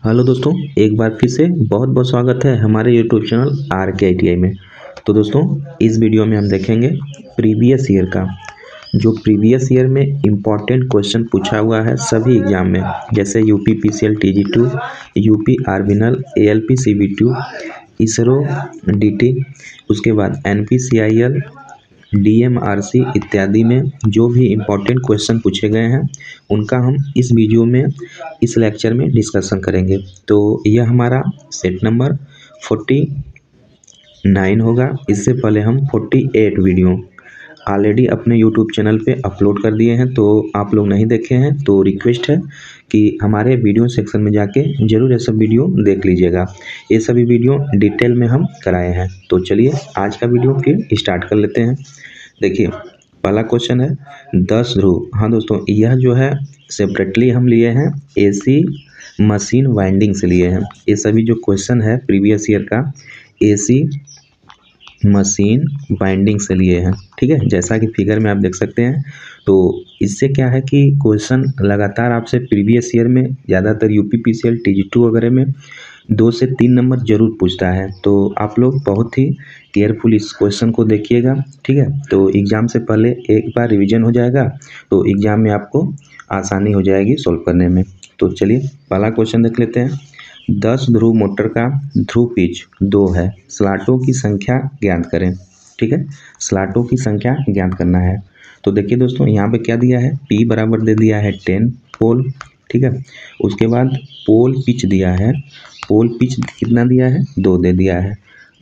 Hello दोस्तों, एक बार फिर से बहुत बहुत स्वागत है हमारे यूट्यूब चैनल RKITI में। तो दोस्तों, इस वीडियो में हम देखेंगे प्रीवियस ईयर का जो प्रीवियस ईयर में इम्पॉर्टेंट क्वेश्चन पूछा हुआ है सभी एग्जाम में, जैसे यूपी PCL TG2, यूपी आर्बिनल, ALP CB2, इसरो DT, उसके बाद NPCIL, DMRC इत्यादि में जो भी इम्पोर्टेंट क्वेश्चन पूछे गए हैं उनका हम इस वीडियो में इस लेक्चर में डिस्कशन करेंगे। तो यह हमारा सेट नंबर 49 होगा। इससे पहले हम 48 वीडियो ऑलरेडी अपने यूट्यूब चैनल पे अपलोड कर दिए हैं, तो आप लोग नहीं देखे हैं तो रिक्वेस्ट है कि हमारे वीडियो सेक्शन में जाके ज़रूर ये सब वीडियो देख लीजिएगा। ये सभी वीडियो डिटेल में हम कराए हैं। तो चलिए आज का वीडियो फिर स्टार्ट कर लेते हैं। देखिए, पहला क्वेश्चन है 10 ध्रुव। हाँ दोस्तों, यह जो है सेपरेटली हम लिए हैं AC मशीन वाइंडिंग से लिए हैं। ये सभी जो क्वेश्चन है प्रीवियस ईयर का AC मशीन बाइंडिंग से लिए हैं, ठीक है। जैसा कि फिगर में आप देख सकते हैं, तो इससे क्या है कि क्वेश्चन लगातार आपसे प्रीवियस ईयर में ज़्यादातर यूपी PCL TG2 वगैरह में 2 से 3 नंबर जरूर पूछता है। तो आप लोग बहुत ही केयरफुल इस क्वेश्चन को देखिएगा, ठीक है। तो एग्ज़ाम से पहले एक बार रिवीजन हो जाएगा तो एग्ज़ाम में आपको आसानी हो जाएगी सॉल्व करने में। तो चलिए पहला क्वेश्चन देख लेते हैं। 10 ध्रुव मोटर का ध्रुव पिच 2 है, स्लॉटों की संख्या ज्ञात करें, ठीक है। स्लॉटों की संख्या ज्ञात करना है। तो देखिए दोस्तों, यहाँ पे क्या दिया है, P बराबर दे दिया है 10 पोल, ठीक है। उसके बाद पोल पिच दिया है, पोल पिच कितना दिया है, 2 दे दिया है।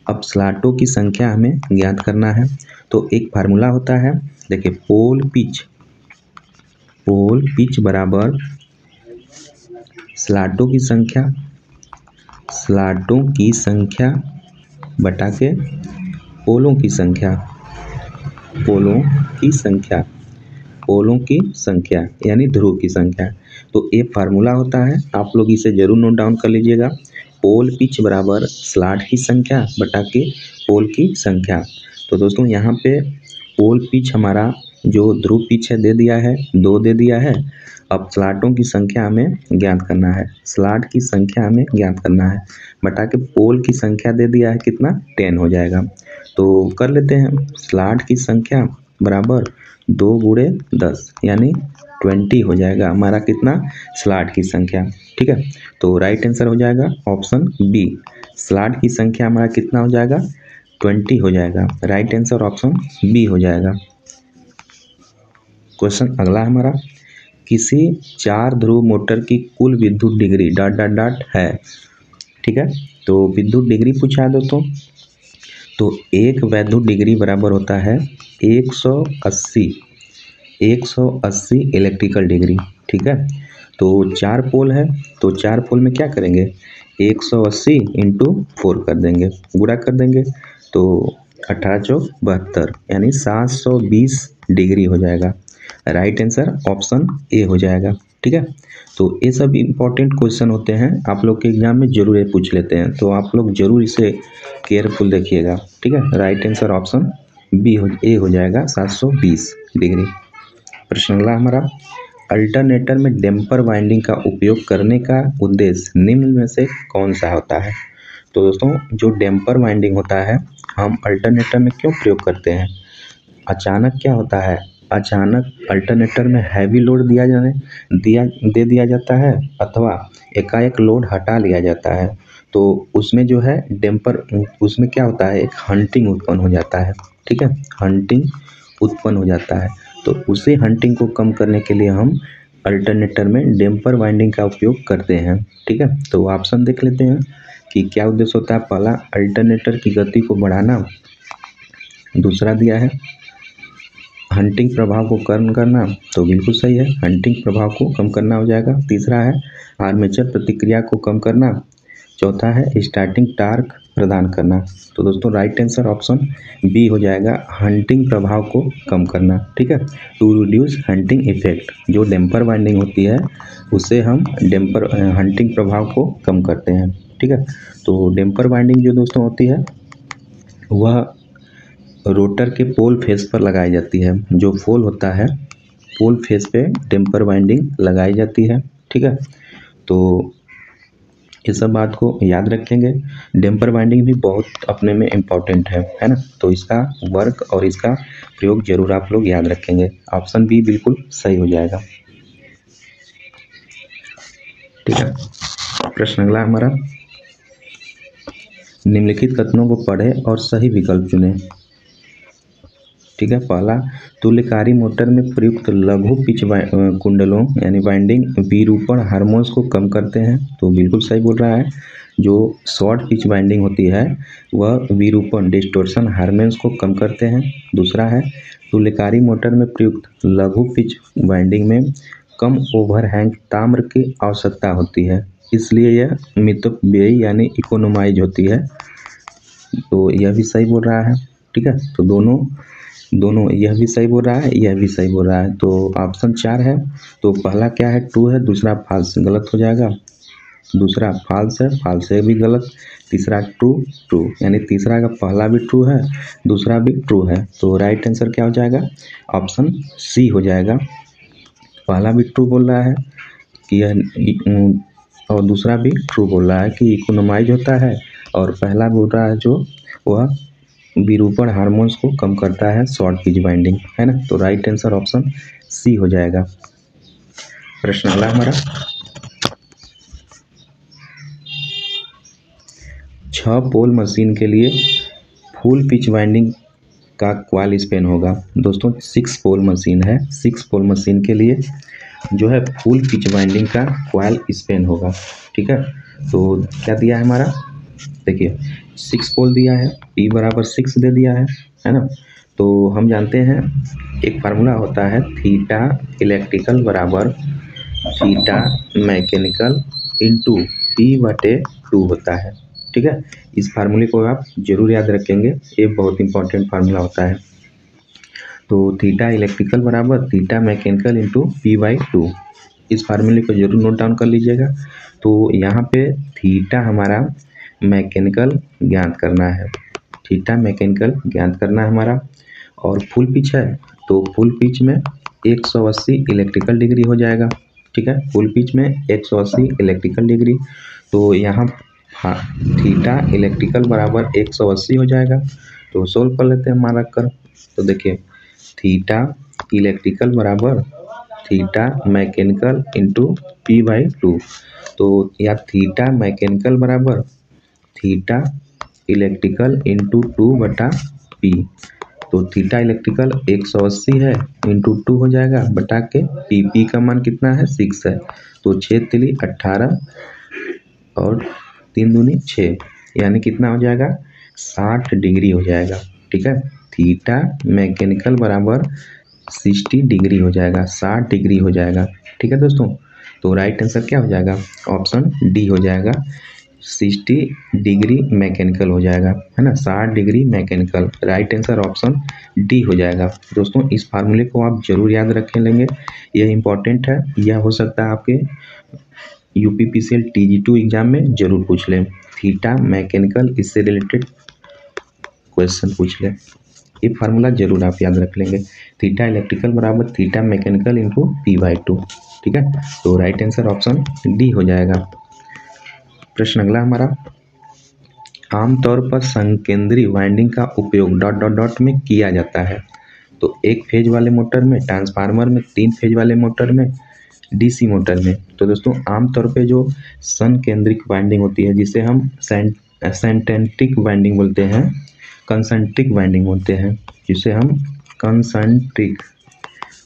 अब स्लॉटों की संख्या हमें ज्ञात करना है। तो एक फार्मूला होता है, देखिए पोल पिच बराबर स्लॉटों की संख्या बटा के पोलों की संख्या यानी ध्रुव की संख्या। तो ये फार्मूला होता है, आप लोग इसे जरूर नोट डाउन कर लीजिएगा। पोल पिच बराबर स्लॉट की संख्या बटा के पोल की संख्या। तो दोस्तों यहाँ पे पोल पिच हमारा जो ध्रुव पिच है दे दिया है, 2 दे दिया है। अब स्लॉटों की संख्या हमें ज्ञात करना है, स्लॉट की संख्या हमें ज्ञात करना है बटा के पोल की संख्या दे दिया है, कितना 10 हो जाएगा। तो कर लेते हैं, स्लॉट की संख्या बराबर 2 गुणे 10 यानी 20 हो जाएगा हमारा कितना, स्लॉट की संख्या, ठीक है। तो राइट आंसर हो जाएगा ऑप्शन बी। स्लॉट की संख्या हमारा कितना हो जाएगा, 20 हो जाएगा। राइट आंसर ऑप्शन बी हो जाएगा। क्वेश्चन अगला हमारा, किसी 4 ध्रुव मोटर की कुल विद्युत डिग्री ... है, ठीक है। तो विद्युत डिग्री पूछा है दोस्तों, तो एक वैद्युत डिग्री बराबर होता है 180 इलेक्ट्रिकल डिग्री, ठीक है। तो 4 पोल है, तो 4 पोल में क्या करेंगे, 180 इंटू 4 कर देंगे, गुणा कर देंगे, तो 18 चौक 72 यानी 720 डिग्री हो जाएगा। राइट आंसर ऑप्शन ए हो जाएगा, ठीक है। तो ये सब इम्पोर्टेंट क्वेश्चन होते हैं, आप लोग के एग्जाम में जरूर ये पूछ लेते हैं, तो आप लोग जरूर इसे केयरफुल देखिएगा, ठीक है। राइट आंसर ऑप्शन ए हो जाएगा, 720 डिग्री। प्रश्न अगला हमारा, अल्टरनेटर में डैम्पर वाइंडिंग का उपयोग करने का उद्देश्य निम्न में से कौन सा होता है। तो दोस्तों, जो डैम्पर वाइंडिंग होता है हम अल्टरनेटर में क्यों प्रयोग करते हैं, अचानक क्या होता है, अचानक अल्टरनेटर में हैवी लोड दे दिया जाता है अथवा एकाएक लोड हटा लिया जाता है, तो उसमें जो है डैम्पर, उसमें क्या होता है, एक हंटिंग उत्पन्न हो जाता है, ठीक है। हंटिंग उत्पन्न हो जाता है, तो उसी हंटिंग को कम करने के लिए हम अल्टरनेटर में डैम्पर वाइंडिंग का उपयोग करते हैं, ठीक है। तो ऑप्शन देख लेते हैं कि क्या उद्देश्य होता है। पहला, अल्टरनेटर की गति को बढ़ाना, दूसरा दिया है हंटिंग प्रभाव को कम करना, तो बिल्कुल सही है, हंटिंग प्रभाव को कम करना हो जाएगा। तीसरा है आर्मेचर प्रतिक्रिया को कम करना, चौथा है स्टार्टिंग टार्क प्रदान करना। तो दोस्तों राइट आंसर ऑप्शन बी हो जाएगा, हंटिंग प्रभाव को कम करना, ठीक है। टू रिड्यूस हंटिंग इफेक्ट, जो डैम्पर वाइंडिंग होती है उससे हम हंटिंग प्रभाव को कम करते हैं, ठीक है। तो डैम्पर वाइंडिंग जो दोस्तों होती है वह रोटर के पोल फेस पर लगाई जाती है, जो पोल होता है पोल फेस पे डैम्पर वाइंडिंग लगाई जाती है, ठीक है। तो ये सब बात को याद रखेंगे। डैम्पर बाइंडिंग भी बहुत अपने में इम्पॉर्टेंट है ना। तो इसका वर्क और इसका प्रयोग जरूर आप लोग याद रखेंगे। ऑप्शन बी बिल्कुल सही हो जाएगा। ठीक है, प्रश्न अगला हमारा, निम्नलिखित कथनों को पढ़ें और सही विकल्प चुनें। ठीक है, पहला, तुल्यकारी मोटर में प्रयुक्त लघु पिच कुंडलों यानी वाइंडिंग विरूपण हार्मोन्स को कम करते हैं। तो बिल्कुल सही बोल रहा है। जो शॉर्ट पिच वाइंडिंग होती है वह विरूपण डिस्टोर्शन हार्मोन्स को कम करते हैं। दूसरा है, तुल्यकारी मोटर में प्रयुक्त लघु पिच वाइंडिंग में कम ओवरहैंग ताम्र की आवश्यकता होती है, इसलिए यह मितव्ययी यानी इकोनोमाइज होती है। तो यह भी सही बोल रहा है। ठीक है, तो दोनों यह भी सही बोल रहा है, यह भी सही बोल रहा है। तो ऑप्शन 4 है। तो पहला क्या है, ट्रू है, दूसरा फॉल्स, गलत हो जाएगा। दूसरा फॉल्स है, फॉल्स है भी गलत। तीसरा ट्रू यानी तीसरा का पहला भी ट्रू है, दूसरा भी ट्रू है। तो राइट आंसर क्या हो जाएगा, ऑप्शन सी हो जाएगा। पहला भी ट्रू बोल रहा है कि यह, और दूसरा भी ट्रू बोल रहा है कि इकोनोमाइज होता है, और पहला बोल रहा है जो वह विरूपण हार्मोन्स को कम करता है, शॉर्ट पिच बाइंडिंग, है ना। तो राइट आंसर ऑप्शन सी हो जाएगा। प्रश्न अगला हमारा, 6 पोल मशीन के लिए फुल पिच वाइंडिंग का क्वाल स्पेन होगा। दोस्तों 6 पोल मशीन है, 6 पोल मशीन के लिए जो है फुल पिच वाइंडिंग का क्वाल स्पेन होगा। ठीक है, तो क्या दिया है हमारा, देखिए 6 पोल दिया है, P बराबर 6 दे दिया है ना। तो हम जानते हैं एक फार्मूला होता है, थीटा इलेक्ट्रिकल बराबर थीटा मैकेनिकल इंटू P/2 होता है। ठीक है, इस फार्मूले को आप जरूर याद रखेंगे, ये बहुत इंपॉर्टेंट फार्मूला होता है। तो थीटा इलेक्ट्रिकल बराबर थीटा मैकेनिकल इंटू P/2, इस फार्मूले को जरूर नोट डाउन कर लीजिएगा। तो यहाँ पे थीटा हमारा मैकेनिकल ज्ञात करना है, थीटा मैकेनिकल ज्ञात करना है हमारा। और फुल पिच है, तो फुल पिच में 180 इलेक्ट्रिकल डिग्री हो जाएगा। ठीक है, फुल पिच में 180 इलेक्ट्रिकल डिग्री। तो यहाँ थीटा इलेक्ट्रिकल बराबर 180 हो जाएगा। तो सोल्व कर लेते हैं हमारा कर। तो देखिए थीटा इलेक्ट्रिकल बराबर थीटा मैकेनिकल इंटू P/2। तो या थीटा मैकेनिकल बराबर थीटा इलेक्ट्रिकल इंटू 2/P। तो थीटा इलेक्ट्रिकल 180 है, इंटू 2 हो जाएगा बटा के P का मान कितना है, 6 है। तो 6 तिली 18 और 3 दूनी 6, यानी कितना हो जाएगा, 60 डिग्री हो जाएगा। ठीक है, थीटा मैकेनिकल बराबर 60 डिग्री हो जाएगा, 60 डिग्री हो जाएगा। ठीक है दोस्तों, तो राइट आंसर क्या हो जाएगा, ऑप्शन डी हो जाएगा, 60 डिग्री मैकेनिकल हो जाएगा, है ना, 60 degree mechanical. Right answer option D हो जाएगा। दोस्तों इस फार्मूले को आप जरूर याद रखें लेंगे, यह इंपॉर्टेंट है, यह हो सकता है आपके UPPCL TG2 एग्जाम में जरूर पूछ लें। थीटा मैकेनिकल इससे रिलेटेड क्वेश्चन पूछ लें, ये फार्मूला जरूर आप याद रख लेंगे, थीटा इलेक्ट्रिकल बराबर थीटा मैकेनिकल इंटू P/2। ठीक है, तो राइट आंसर ऑप्शन डी हो जाएगा। प्रश्न अगला हमारा, आमतौर पर संकेंद्री वाइंडिंग का उपयोग ... में किया जाता है। तो एक फेज वाले मोटर में, ट्रांसफार्मर में, 3 फेज वाले मोटर में, DC मोटर में। तो दोस्तों आमतौर पे जो संकेंद्रिक वाइंडिंग होती है जिसे हम सेंटेंट्रिक वाइंडिंग बोलते हैं, कंसेंट्रिक वाइंडिंग बोलते हैं, जिसे हम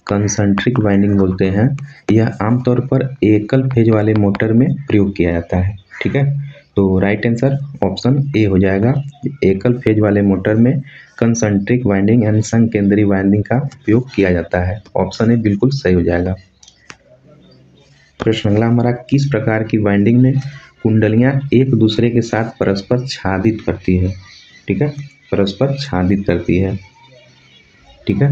कंसेंट्रिक वाइंडिंग बोलते हैं, यह आमतौर पर एकल फेज वाले मोटर में प्रयोग किया जाता है। ठीक है, तो राइट आंसर ऑप्शन ए हो जाएगा, एकल फेज वाले मोटर में कंसेंट्रिक वाइंडिंग यानी संकेंद्री वाइंडिंग का उपयोग किया जाता है। ऑप्शन ए बिल्कुल सही हो जाएगा। प्रश्न अगला हमारा, किस प्रकार की वाइंडिंग में कुंडलियां एक दूसरे के साथ परस्पर छादित करती है। ठीक है, परस्पर छादित करती है। ठीक है,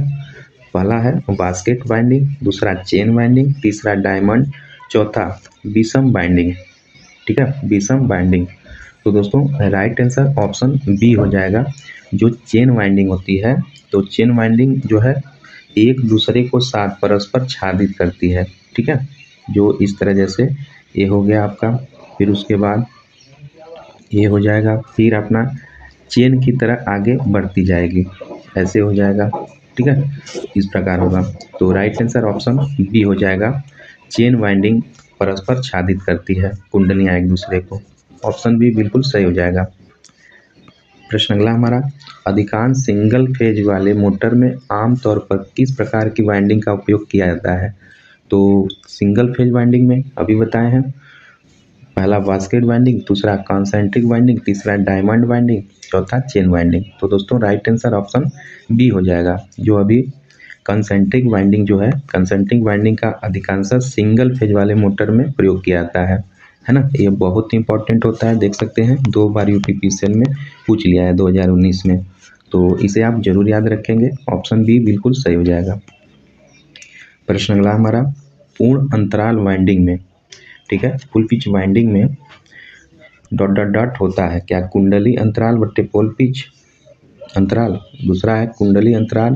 पहला है बास्केट वाइंडिंग, दूसरा चेन वाइंडिंग, तीसरा डायमंड, चौथा विषम बाइंडिंग। ठीक है, विषम बाइंडिंग। तो दोस्तों राइट आंसर ऑप्शन बी हो जाएगा, जो चेन वाइंडिंग होती है, तो चेन वाइंडिंग जो है एक दूसरे को साथ परस्पर छादित करती है। ठीक है, जो इस तरह जैसे ये हो गया आपका, फिर उसके बाद ये हो जाएगा, फिर अपना चेन की तरह आगे बढ़ती जाएगी, ऐसे हो जाएगा। ठीक है, इस प्रकार होगा। तो राइट आंसर ऑप्शन बी हो जाएगा। चेन वाइंडिंग परस्पर छादित करती है कुंडलियाँ एक दूसरे को। ऑप्शन बी बिल्कुल सही हो जाएगा। प्रश्न अगला हमारा, अधिकांश सिंगल फेज वाले मोटर में आमतौर पर किस प्रकार की वाइंडिंग का उपयोग किया जाता है? तो सिंगल फेज वाइंडिंग में अभी बताए हैं, पहला बास्केट वाइंडिंग, दूसरा कॉन्सेंट्रिक वाइंडिंग, तीसरा डायमंड वाइंडिंग, चौथा चेन वाइंडिंग। तो दोस्तों राइट आंसर ऑप्शन बी हो जाएगा, जो अभी कंसेंट्रिक वाइंडिंग जो है, कंसेंट्रिक वाइंडिंग का अधिकांश सिंगल फेज वाले मोटर में प्रयोग किया जाता है ना। ये बहुत ही इंपॉर्टेंट होता है, देख सकते हैं 2 बार यूपीपीसीएल में पूछ लिया है 2019 में, तो इसे आप जरूर याद रखेंगे। ऑप्शन बी बिल्कुल सही हो जाएगा। प्रश्न अगला हमारा, पूर्ण अंतराल वाइंडिंग में, ठीक है, फुल पिच वाइंडिंग में डॉट डॉट डॉट होता है क्या? कुंडली अंतराल बट्टे पोल पिच अंतराल, दूसरा है कुंडली अंतराल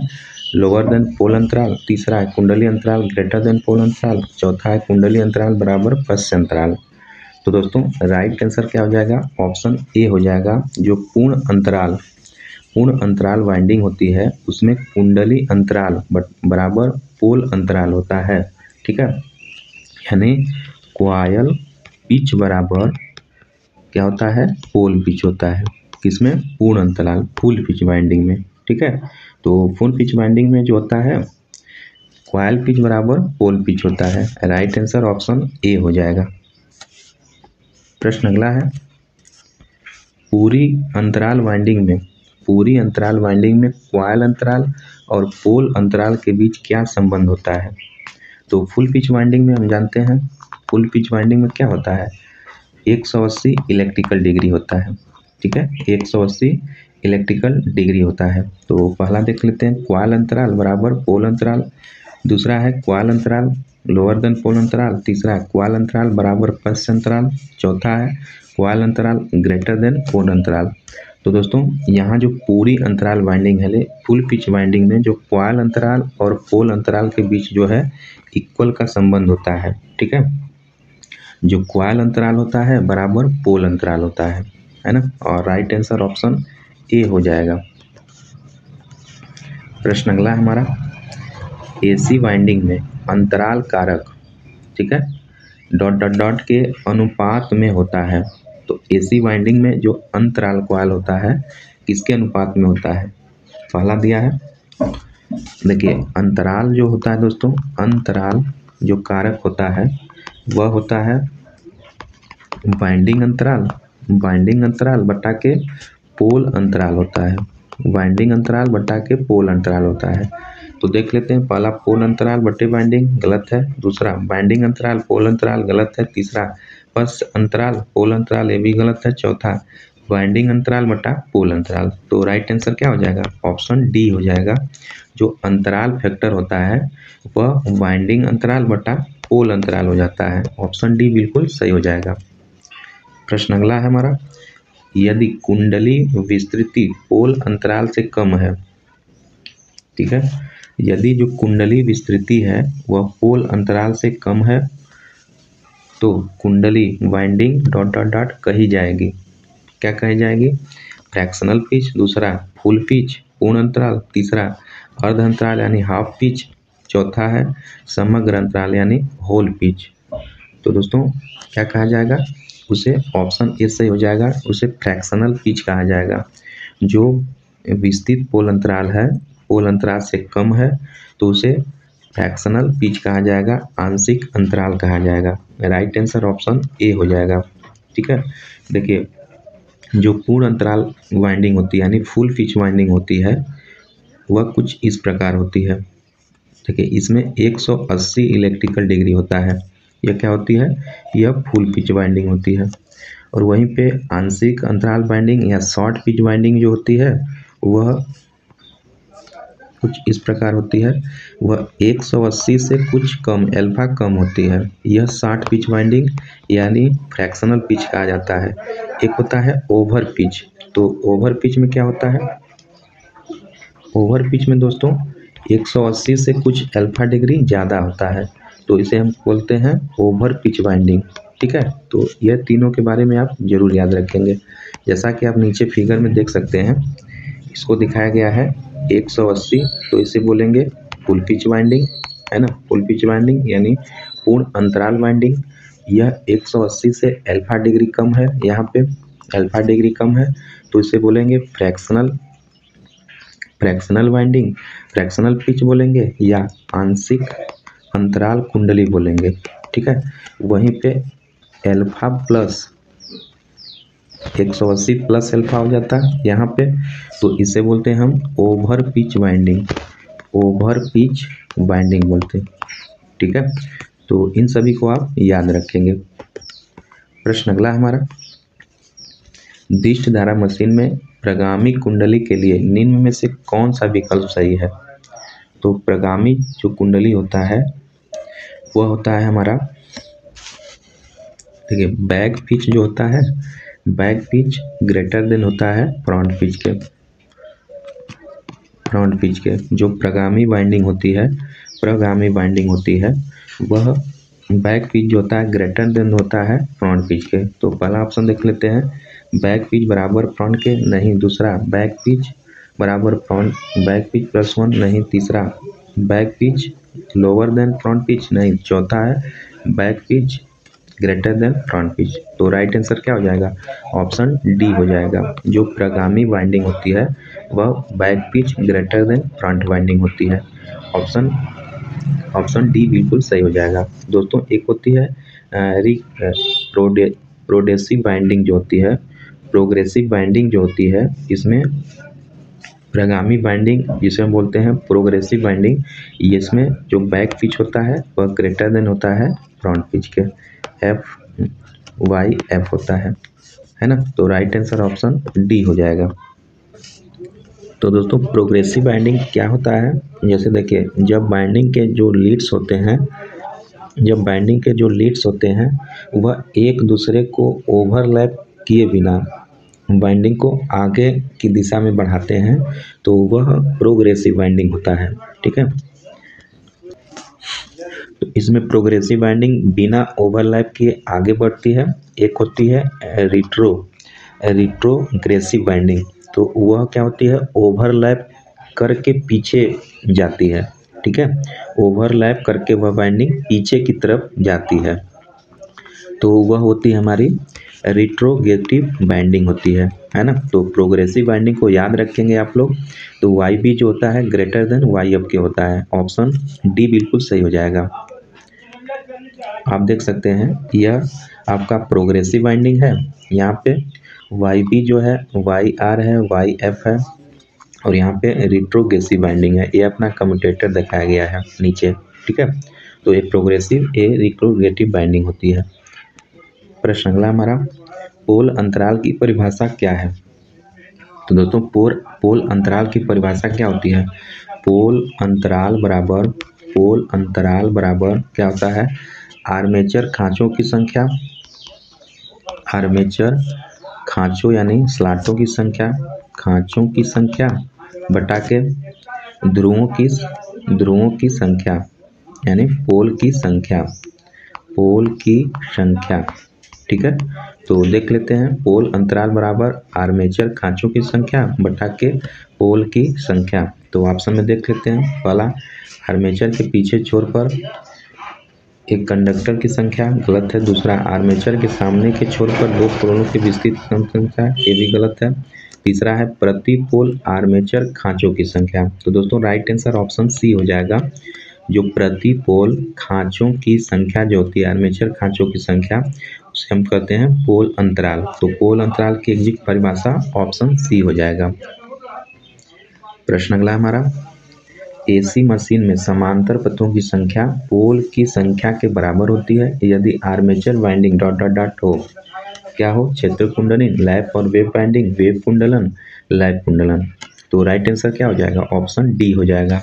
लोअर देन पोल अंतराल, तीसरा है कुंडली अंतराल ग्रेटर देन पोल अंतराल, चौथा है कुंडली अंतराल बराबर पश्च अंतराल। तो दोस्तों राइट आंसर क्या हो जाएगा? ऑप्शन ए हो जाएगा। जो पूर्ण अंतराल वाइंडिंग होती है उसमें कुंडली अंतराल बराबर पोल अंतराल होता है। ठीक है, यानी कॉइल पिच बराबर क्या होता है? पोल पिच होता है। किसमें? पूर्ण अंतराल फुल पिच वाइंडिंग में। ठीक है, तो फुल पिच वाइंडिंग में जो होता है कॉइल पिच बराबर पोल पिच होता है। राइट आंसर ऑप्शन ए हो जाएगा। प्रश्न अगला है, पूरी अंतराल वाइंडिंग में कॉइल अंतराल और पोल अंतराल के बीच क्या संबंध होता है? तो फुल पिच वाइंडिंग में हम जानते हैं, फुल पिच वाइंडिंग में क्या होता है? 180 इलेक्ट्रिकल डिग्री होता है। ठीक है, 180 इलेक्ट्रिकल डिग्री होता है। तो पहला देख लेते हैं, कॉइल अंतराल बराबर पोल अंतराल, दूसरा है कॉइल अंतराल लोअर देन पोल अंतराल, तीसरा है कॉइल अंतराल बराबर पश्च अंतराल, चौथा है कॉइल अंतराल ग्रेटर देन पोल अंतराल। तो दोस्तों यहाँ जो पूरी अंतराल वाइंडिंग है, फुल पिच वाइंडिंग में जो कॉइल अंतराल और पोल अंतराल के बीच जो है इक्वल का संबंध होता है। ठीक है, जो कॉइल अंतराल होता है बराबर पोल अंतराल होता है ना। और राइट आंसर ऑप्शन ए हो जाएगा। प्रश्न अगला हमारा, एसी वाइंडिंग में अंतराल कारक, ठीक है, डॉट डॉट डॉट के अनुपात में होता है। तो एसी वाइंडिंग में जो अंतराल कॉइल होता है किसके अनुपात में होता है? पहला दिया है, देखिए अंतराल जो होता है दोस्तों, अंतराल जो कारक होता है वह होता है वाइंडिंग अंतराल बटा के पोल अंतराल होता है। वाइंडिंग अंतराल बटा के पोल अंतराल होता है। तो देख लेते हैं, पहला पोल अंतराल बटे वाइंडिंग गलत है, दूसरा वाइंडिंग अंतराल पोल अंतराल गलत है, तीसरा पश्च अंतराल पोल अंतराल ये भी गलत है, चौथा वाइंडिंग अंतराल बटा पोल अंतराल। तो राइट आंसर क्या हो जाएगा? ऑप्शन डी हो जाएगा। जो अंतराल फैक्टर होता है वह वाइंडिंग अंतराल बटा पोल अंतराल हो जाता है। ऑप्शन डी बिल्कुल सही हो जाएगा। प्रश्न अगला है हमारा, यदि कुंडली विस्तृति पोल अंतराल से कम है, ठीक है, यदि जो कुंडली विस्तृति है वह पोल अंतराल से कम है तो कुंडली वाइंडिंग डॉट डॉट डॉट कही जाएगी। क्या कही जाएगी? फ्रैक्शनल पिच, दूसरा फुल पिच पूर्ण अंतराल, तीसरा अर्ध अंतराल यानी हाफ पिच, चौथा है समग्र अंतराल यानी होल पिच। तो दोस्तों क्या कहा जाएगा? उसे ऑप्शन ए सही हो जाएगा, उसे फ्रैक्शनल पिच कहा जाएगा। जो विस्तृत पोल अंतराल है पोल अंतराल से कम है तो उसे फ्रैक्शनल पिच कहा जाएगा, आंशिक अंतराल कहा जाएगा। राइट आंसर ऑप्शन ए हो जाएगा। ठीक है, देखिए जो पूर्ण अंतराल वाइंडिंग होती है यानी फुल पिच वाइंडिंग होती है वह कुछ इस प्रकार होती है। देखिए इसमें 180 इलेक्ट्रिकल डिग्री होता है, यह क्या होती है? यह फुल पिच वाइंडिंग होती है। और वहीं पे आंशिक अंतराल वाइंडिंग या शॉर्ट पिच वाइंडिंग जो होती है वह कुछ इस प्रकार होती है, वह 180 से कुछ कम अल्फा कम होती है। यह शॉर्ट पिच वाइंडिंग यानी फ्रैक्शनल पिच कहा जाता है। एक होता है ओवर पिच। तो ओवर पिच में क्या होता है? ओवर पिच में दोस्तों 180 से कुछ अल्फा डिग्री ज़्यादा होता है, तो इसे हम बोलते हैं ओवर पिच वाइंडिंग। ठीक है, तो यह तीनों के बारे में आप जरूर याद रखेंगे। जैसा कि आप नीचे फिगर में देख सकते हैं, इसको दिखाया गया है 180, तो इसे बोलेंगे फुल पिच वाइंडिंग, है ना। फुल पिच वाइंडिंग यानी पूर्ण अंतराल वाइंडिंग। यह 180 से अल्फा डिग्री कम है, यहाँ पे अल्फा डिग्री कम है, तो इसे बोलेंगे फ्रैक्शनल वाइंडिंग, फ्रैक्शनल पिच बोलेंगे या आंशिक अंतराल कुंडली बोलेंगे। ठीक है, वहीं पे अल्फा प्लस 180 प्लस अल्फा हो जाता है यहाँ पे, तो इसे बोलते हैं हम over pitch winding, over pitch winding बोलते हैं। ठीक है, तो इन सभी को आप याद रखेंगे। प्रश्न अगला हमारा, दिष्ट धारा मशीन में प्रगामी कुंडली के लिए निम्न में से कौन सा विकल्प सही है। तो प्रगामी जो कुंडली होता है वह होता है हमारा, देखिए बैक पिच जो होता है, बैक पिच ग्रेटर देन होता है फ्रंट पिच के। फ्रंट पिच के जो प्रगामी वाइंडिंग होती है, प्रगामी वाइंडिंग होती है, वह बैक पिच जो होता है ग्रेटर देन होता है फ्रंट पिच के। तो पहला ऑप्शन देख लेते हैं, बैक पिच बराबर फ्रंट के, नहीं। दूसरा बैक पिच बराबर फ्रंट, बैक पिच प्लस 1, नहीं। तीसरा back pitch lower than front pitch, नहीं। चौथा है back pitch greater then front pitch. तो राइट आंसर क्या हो जाएगा, ऑप्शन डी हो जाएगा। जो प्रगामी वाइंडिंग होती है वह back pitch greater then front winding होती है। ऑप्शन डी बिल्कुल सही हो जाएगा। दोस्तों एक होती है प्रोग्रेसिव बाइंडिंग जो होती है, प्रोग्रेसिव बाइंडिंग जो होती है, इसमें प्रगामी बाइंडिंग जिसे हम बोलते हैं प्रोग्रेसिव बाइंडिंग, इसमें जो बैक पिच होता है वह ग्रेटर देन होता है फ्रंट पिच के, FYF होता है ना। तो राइट आंसर ऑप्शन डी हो जाएगा। तो दोस्तों प्रोग्रेसिव बाइंडिंग क्या होता है, जैसे देखिए जब बाइंडिंग के जो लीड्स होते हैं, जब बाइंडिंग के जो लीड्स होते हैं वह एक दूसरे को ओवरलैप किए बिना बाइंडिंग को आगे की दिशा में बढ़ाते हैं, तो वह प्रोग्रेसिव बाइंडिंग होता है। ठीक है, तो इसमें प्रोग्रेसिव बाइंडिंग बिना ओवरलैप किए आगे बढ़ती है। एक होती है रिट्रोग्रेसिव बाइंडिंग, तो वह क्या होती है, ओवरलैप करके पीछे जाती है। ठीक है, ओवरलैप करके वह बाइंडिंग पीछे की तरफ जाती है, तो वह होती है हमारी रिट्रोगेटिव बाइंडिंग होती है ना। तो प्रोग्रेसिव बाइंडिंग को याद रखेंगे आप लोग, तो वाई बी जो होता है ग्रेटर देन वाई एफ के होता है। ऑप्शन डी बिल्कुल सही हो जाएगा। आप देख सकते हैं यह आपका प्रोग्रेसिव बाइंडिंग है, यहाँ पे वाई बी जो है वाई आर है, वाई एफ है, और यहाँ पे रिट्रोग्रेसिव बाइंडिंग है, ये अपना कम्यूटेटर दिखाया गया है नीचे। ठीक है, तो ये प्रोग्रेसिव, ये रिट्रोगेटिव बाइंडिंग होती है। प्रश्न अगला हमारा, पोल अंतराल की परिभाषा क्या है। तो दोस्तों पोल अंतराल की परिभाषा क्या होती है, पोल अंतराल बराबर क्या होता है, आर्मेचर खांचों की संख्या, आर्मेचर खांचों यानी स्लॉटों की संख्या, खांचों की संख्या बटा के ध्रुवों की संख्या, यानी पोल की संख्या। ठीक है, तो देख लेते हैं, पोल अंतराल बराबर आर्मेचर खांचों की संख्या बटा के पोल की संख्या। तो ऑप्शन में देख लेते हैं, पहला आर्मेचर के पीछे छोर पर एक कंडक्टर की संख्या, गलत है। दूसरा आर्मेचर के सामने के छोर पर दो पोलों के विस्तृत संख्या, ये भी गलत है। तीसरा है प्रति पोल आर्मेचर खांचों की संख्या। तो दोस्तों राइट आंसर ऑप्शन सी हो जाएगा। जो प्रति पोल खांचों की संख्या जो होती है, आर्मेचर खांचों की संख्या, उसे हम कहते हैं पोल अंतराल। तो पोल अंतराल की एग्जैक्ट परिभाषा ऑप्शन सी हो जाएगा। प्रश्न अगला हमारा, एसी मशीन में समांतर पथों की संख्या पोल की संख्या के बराबर होती है यदि आर्मेचर वाइंडिंग ... हो, क्या हो, क्षेत्र कुंडलन, लैप और वेव वाइंडिंग, वेव कुंडलन, लैप कुंडलन। तो राइट आंसर क्या हो जाएगा, ऑप्शन डी हो जाएगा।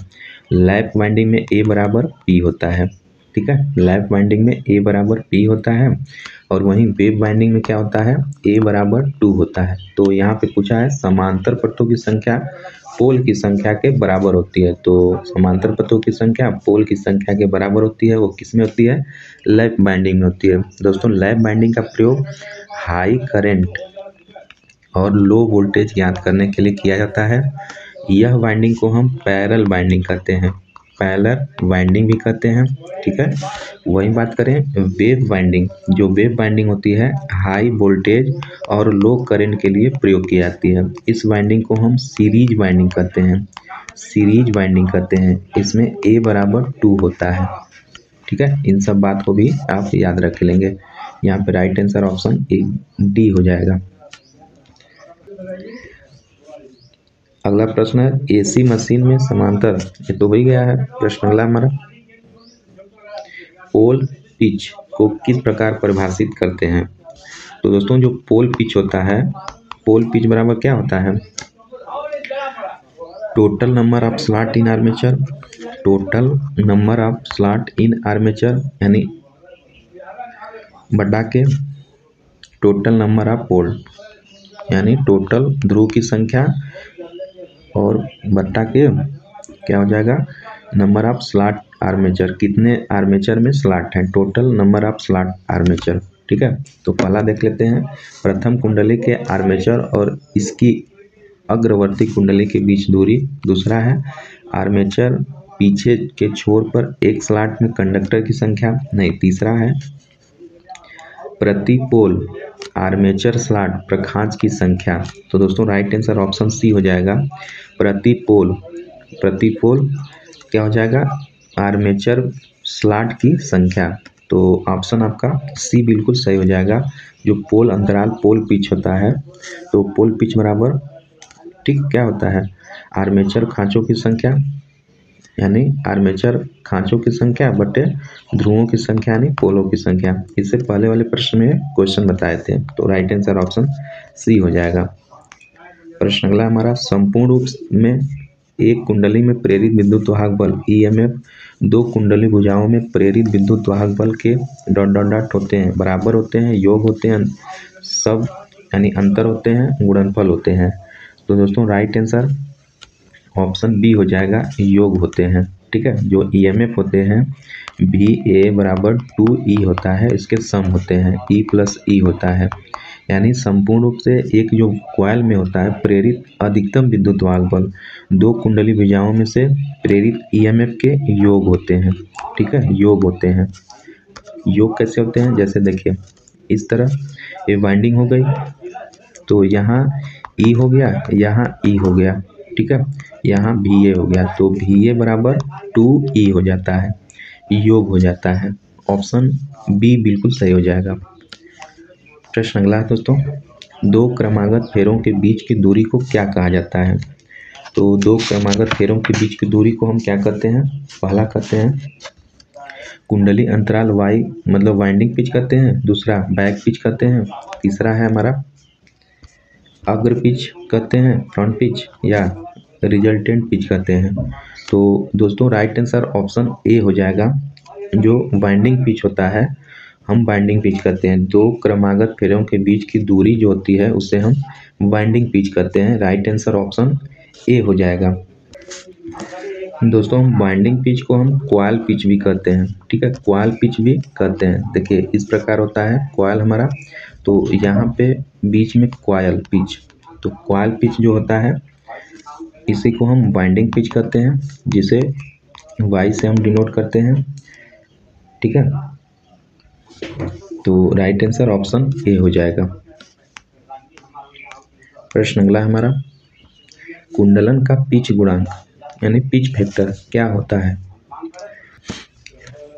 लैप वाइंडिंग में ए बराबर पी होता है। ठीक है। लैप बाइंडिंग में A बराबर P होता है और वहीं वेव बाइंडिंग में क्या होता है, A बराबर 2 होता है। तो यहाँ पे पूछा है समांतर परतों की संख्या पोल की संख्या के बराबर होती है। तो समांतर परतों की संख्या पोल की संख्या के बराबर होती है, वो किस में होती है, लैप बाइंडिंग में होती है। दोस्तों लैप बाइंडिंग का प्रयोग हाई करंट और लो वोल्टेज ज्ञात करने के लिए किया जाता है। यह बाइंडिंग को हम पैरेलल बाइंडिंग कहते हैं, पैरेलल बाइंडिंग भी कहते हैं। ठीक है। वही बात करें वेव बाइंडिंग, जो वेव बाइंडिंग होती है हाई वोल्टेज और लो करंट के लिए प्रयोग की जाती है। इस बाइंडिंग को हम सीरीज बाइंडिंग कहते हैं, सीरीज बाइंडिंग कहते हैं। इसमें A बराबर 2 होता है। ठीक है। इन सब बात को भी आप याद रख लेंगे। यहाँ पे राइट आंसर ऑप्शन D हो जाएगा। अगला प्रश्न है AC मशीन में समांतर, ये तो हो ही गया है। प्रश्न अगला हमारा पोल पिच को किस प्रकार परिभाषित करते हैं। तो दोस्तों जो पोल पिच होता है, पोल पिच बराबर क्या होता है, total number of slot in armature, total number of slot in armature यानी बटा के टोटल नंबर ऑफ पोल यानी टोटल ध्रुव की संख्या और बट्टा के क्या हो जाएगा, नंबर ऑफ स्लॉट आर्मेचर, कितने आर्मेचर में स्लॉट है, total number of slot armature. ठीक है। तो पहला देख लेते हैं, प्रथम कुंडली के आर्मेचर और इसकी अग्रवर्ती कुंडली के बीच दूरी। दूसरा है आर्मेचर पीछे के छोर पर एक स्लॉट में कंडक्टर की संख्या। नहीं, तीसरा है प्रति पोल आर्मेचर स्लॉट पर खांच की संख्या। तो दोस्तों राइट आंसर ऑप्शन C हो जाएगा, प्रति पोल, प्रति पोल क्या हो जाएगा, आर्मेचर स्लॉट की संख्या। तो ऑप्शन आपका C बिल्कुल सही हो जाएगा। जो पोल अंतराल पोल पिच होता है, तो पोल पिच बराबर ठीक क्या होता है, आर्मेचर खांचों की संख्या यानी आर्मेचर खांचों की संख्या बटे ध्रुवों की संख्या यानी पोलों की संख्या। इससे पहले वाले प्रश्न में क्वेश्चन बताए थे। तो राइट आंसर ऑप्शन C हो जाएगा। प्रश्न अगला हमारा संपूर्ण रूप में एक कुंडली में प्रेरित विद्युत वाहक बल EMF दो कुंडली भुजाओं में प्रेरित विद्युत वाहक बल के डॉट डॉट डॉट होते हैं, बराबर होते हैं, योग होते हैं, सब यानी अंतर होते हैं, गुणनफल होते हैं। तो दोस्तों राइट आंसर ऑप्शन B हो जाएगा, योग होते हैं। ठीक है। जो EMF होते हैं VA बराबर 2E होता है, इसके सम होते हैं E प्लस E होता है। यानी संपूर्ण रूप से एक जो कॉइल में होता है प्रेरित अधिकतम विद्युत वाहक बल दो कुंडली भुजाओं में से प्रेरित EMF के योग होते हैं। ठीक है, योग होते हैं। योग कैसे होते हैं, जैसे देखिए इस तरह ये वाइंडिंग हो गई, तो यहाँ E हो गया, यहाँ E हो गया। ठीक है। यहाँ VA हो गया, तो VA बराबर 2E हो जाता है, योग हो जाता है। ऑप्शन B बिल्कुल सही हो जाएगा। प्रश्न अगला है दोस्तों, दो क्रमागत फेरों के बीच की दूरी को क्या कहा जाता है। तो दो क्रमागत फेरों के बीच की दूरी को हम क्या कहते हैं, पहला कहते हैं कुंडली अंतराल Y मतलब वाइंडिंग पिच कहते हैं, दूसरा बैक पिच कहते हैं, तीसरा है हमारा अग्र पिच कहते हैं, फ्रंट पिच या रिजल्टेंट पिच कहते हैं। तो दोस्तों राइट आंसर ऑप्शन A हो जाएगा। जो बाइंडिंग पिच होता है हम बाइंडिंग पिच कहते हैं, दो क्रमागत फेरों के बीच की दूरी जो होती है उसे हम बाइंडिंग पिच कहते हैं। राइट आंसर ऑप्शन A हो जाएगा। दोस्तों बाइंडिंग पिच को हम कॉइल पिच भी कहते हैं। ठीक है, कॉइल पिच भी कहते हैं। देखिए इस प्रकार होता है कॉइल हमारा, तो यहाँ पे बीच में कॉइल पिच, तो कॉइल पिच जो होता है इसी को हम बाइंडिंग पिच कहते हैं, जिसे Y से हम डिनोट करते हैं। ठीक है, तो राइट आंसर ऑप्शन A हो जाएगा। प्रश्न अगला हमारा, कुंडलन का पिच गुणांक यानी पिच फैक्टर क्या होता है।